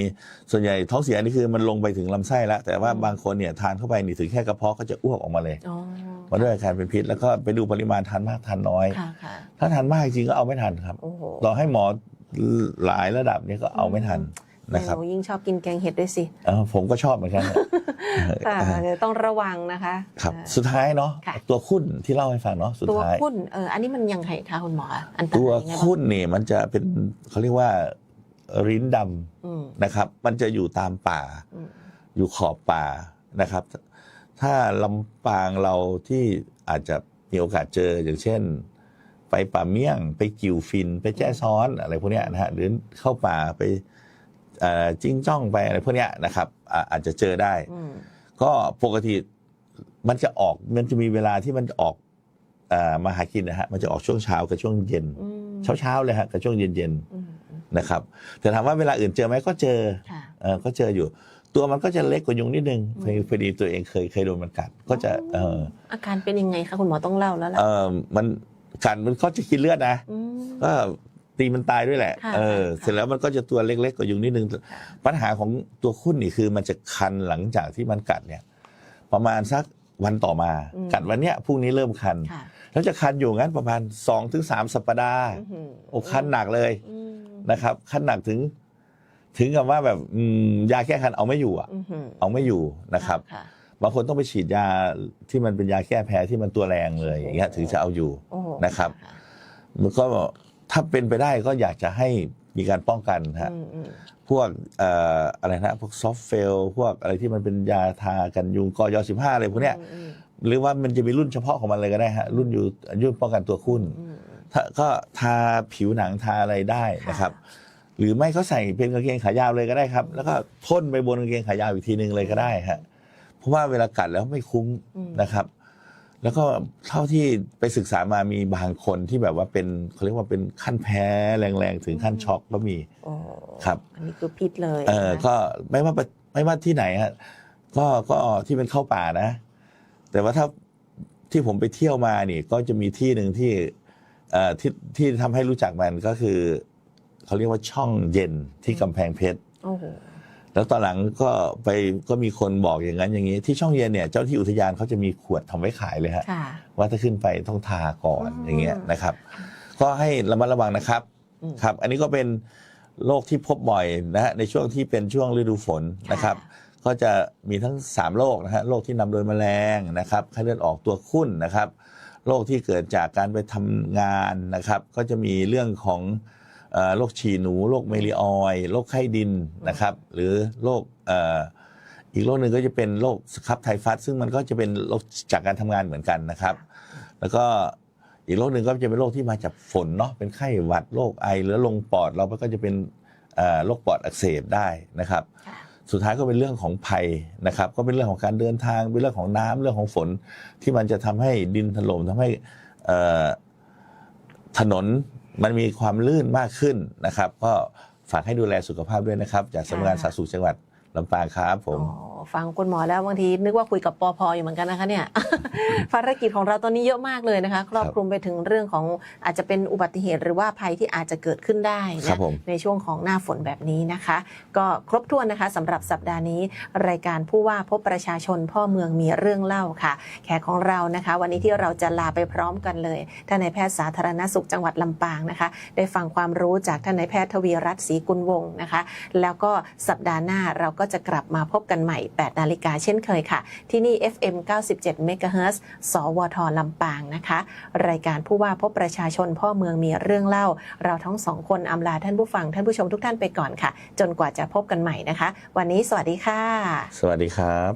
Speaker 6: ส่วนใหญ่ท้องเสียนี่คือมันลงไปถึงลำไส้แล้วแต่ว่าบางคนเนี่ยทานเข้าไปนี่ถึงแค่กระเพาะก็จะอ้วกออกมาเลยมาด้วยอาการเป็นพิษแล้วก็ไปดูปริมาณทานมากทานน้อยถ้าทานมากจริงก็เอาไม่ทันครับเราให้หมอหลายระดับนี่ก็เอาไม่ทันนะครับ
Speaker 4: ยิ่งชอบกินแกงเห็ดด้วยสิ
Speaker 6: ผมก็ชอบเหมือนกัน
Speaker 4: ต้องระวังนะคะ
Speaker 6: ครับสุดท้ายเนาะตัวขุ่นที่เล่าให้ฟังเนาะสุดท้าย
Speaker 4: ตัวขุ่นอันนี้มันยังไงคะคุณหมออันตราย
Speaker 6: ตัวขุ่นเนี่ยมันจะเป็นเขาเรียกว่าริ้นดำนะครับมันจะอยู่ตามป่าอยู่ขอบป่านะครับถ้าลำปางเราที่อาจจะมีโอกาสเจออย่างเช่นไปป่าเมี่ยงไปกิ่วฟินไปแจ้ซ้อนอะไรพวกนี้นะฮะหรือเข้าป่าไปจิ้งจ้องไปอะไรพวกนี้นะครับอาจจะเจอได้ก็ปกติมันจะมีเวลาที่มันออกมาหากินนะฮะมันจะออกช่วงเช้ากับช่วงเย็นเช้าเลยฮะกับช่วงเย็นนะครับแต่ถามว่าเวลาอื่นเจอไหมก็เจอก็เจออยู่ตัวมันก็จะเล็กกว่ายุงนิดนึงพอดีตัวเองเคยโดนมันกัดก็จะ
Speaker 4: อาการเป็นยังไงคะคุณหมอต้องเล่าแล้วล่ะ
Speaker 6: มันกัดมันก็จะกินเลือดนะก็ตีมันตายด้วยแหละเสร็จแล้วมันก็จะตัวเล็กๆกว่ายุงนิดนึงปัญหาของตัวขุ่นนี่คือมันจะคันหลังจากที่มันกัดเนี่ยประมาณสักวันต่อมากัดวันเนี้ยพรุ่งนี้เริ่มคันแล้วจะคันอยู่งั้นประมาณ 2-3 สัปดาห์โอ้คันหนักเลยนะครับคันหนักถึงกับว่าแบบยาแก้คันเอาไม่อยู่อ่ะเอาไม่อยู่นะครับบางคนต้องไปฉีดยาที่มันเป็นยาแก้แพ้ที่มันตัวแรงเลยอย่างเงี้ยถึงจะเอาอยู่นะครับมันก็ถ้าเป็นไปได้ก็อยากจะให้มีการป้องกันฮะพวกอะไรนะพวกซอฟต์เฟลพวกอะไรที่มันเป็นยาทากันยุงกย15อะไรพวกเนี้ยหรือว่ามันจะมีรุ่นเฉพาะของมันเลยก็ได้ฮะรุ่นป้องกันตัวขุ่นก็ทาผิวหนังทาอะไรได้นะครับหรือไม่ก็ใส่เป็นกางเกงขายาวเลยก็ได้ครับแล้วก็พ่นไปบนกางเกงขายาวอีกทีนึงเลยก็ได้ฮะเพราะว่าเวลากัดแล้วไม่คุ้มนะครับแล้วก็เท่าที่ไปศึกษามามีบางคนที่แบบว่าเป็นเขาเรียกว่าเป็นขั้นแพ้แรงๆถึงขั้นช็อกก็มีครับ
Speaker 4: อันนี้คือพิษเลย
Speaker 6: ก็ไม่ว่าที่ไหนฮะ ก็ที่เป็นเข้าป่านะ แต่ว่าถ้าที่ผมไปเที่ยวมานี่ก็จะมีที่หนึ่งที่ทำให้รู้จักมันก็คือเขาเรียกว่าช่องเย็นที่กำแพงเพชรแล้วตอนหลังก็มีคนบอกอย่างนั้นอย่างนี้ที่ช่องเย็นเนี่ยเจ้าที่อุทยานเขาจะมีขวดทำไว้ขายเลยฮะว่าถ้าขึ้นไปต้องทาก่อนอย่างเงี้ยนะครับก็ให้ระมัดระวังนะครับครับอันนี้ก็เป็นโรคที่พบบ่อยนะฮะในช่วงที่เป็นช่วงฤดูฝนนะครับก็จะมีทั้ง3โรคนะฮะโรคที่นำโดยแมลงนะครับไข้เลือดออกตัวขุ่นนะครับโรคที่เกิดจากการไปทำงานนะครับก็จะมีเรื่องของโรคฉี่หนูโรคเมลิออยโรคไข้ดินนะครับหรือโรคอีกโรคหนึ่งก็จะเป็นโรคสครับไทฟัสซึ่งมันก็จะเป็นโรคจากการทำงานเหมือนกันนะครับแล้วก็อีกโรคหนึ่งก็จะเป็นโรคที่มาจากฝนเนาะเป็นไข้หวัดโรคไอหรือลงปอดเราก็จะเป็นโรคปอดอักเสบได้นะครับสุดท้ายก็เป็นเรื่องของภัยนะครับก็เป็นเรื่องของการเดินทางเป็นเรื่องของน้ำเรื่องของฝนที่มันจะทำให้ดินถล่มทำให้ถนนมันมีความลื่นมากขึ้นนะครับก็ฝากให้ดูแลสุขภาพด้วยนะครับจากสำนักงานสาธารณสุขจังหวัดลำปางครับผม
Speaker 4: ฟังคุณหมอแล้วบางทีนึกว่าคุยกับปภ.อยู่เหมือนกันนะคะเนี่ย ภารกิจของเราตอนนี้เยอะมากเลยนะคะครอบคลุมไปถึงเรื่องของอาจจะเป็นอุบัติเหตุหรือว่าภัยที่อาจจะเกิดขึ้นได้นะในช่วงของหน้าฝนแบบนี้นะคะก็ครบถ้วนนะคะสำหรับสัปดาห์นี้รายการผู้ว่าพบประชาชนพ่อเมืองมีเรื่องเล่าค่ะแขกของเรานะคะวันนี้ที่เราจะลาไปพร้อมกันเลยท่านนายแพทย์สาธารณสุขจังหวัดลำปางนะคะได้ฟังความรู้จากท่านนายแพทย์ทวีรัตน์ศรีกุลวงศ์นะคะแล้วก็สัปดาห์หน้าเราก็จะกลับมาพบกันใหม่ 8 นาฬิกาเช่นเคยค่ะที่นี่ FM 97 เมกะเฮิรตซ์ สวท ลำปางนะคะรายการผู้ว่าพบประชาชนพ่อเมืองมีเรื่องเล่าเราทั้งสองคนอำลาท่านผู้ฟังท่านผู้ชมทุกท่านไปก่อนค่ะจนกว่าจะพบกันใหม่นะคะวันนี้สวัสดีค่ะ
Speaker 6: สวัสดีครับ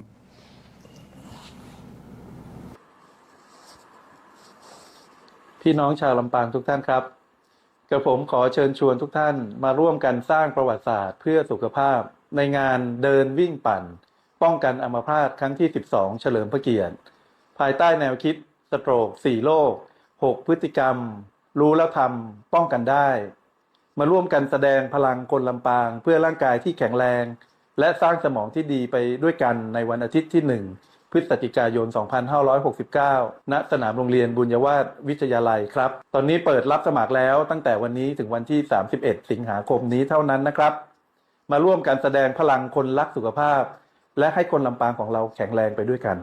Speaker 5: พี่น้องชาวลำปางทุกท่านครับกระผมขอเชิญชวนทุกท่านมาร่วมกันสร้างประวัติศาสตร์เพื่อสุขภาพในงานเดินวิ่งปั่นป้องกันอัมพาตครั้งที่ 12 เฉลิมพระเกียรติภายใต้แนวคิดสโตรก 4 โรค 6 พฤติกรรมรู้แล้วทำป้องกันได้มาร่วมกันแสดงพลังคนลำปางเพื่อร่างกายที่แข็งแรงและสร้างสมองที่ดีไปด้วยกันในวันอาทิตย์ที่ 1 พฤศจิกายน 2569 ณ สนามโรงเรียนบุญยวาสวิทยาลัยครับตอนนี้เปิดรับสมัครแล้วตั้งแต่วันนี้ถึงวันที่ 31 สิงหาคมนี้เท่านั้นนะครับมาร่วมกันแสดงพลังคนรักสุขภาพและให้คนลำปางของเราแข็งแรงไปด้วยกัน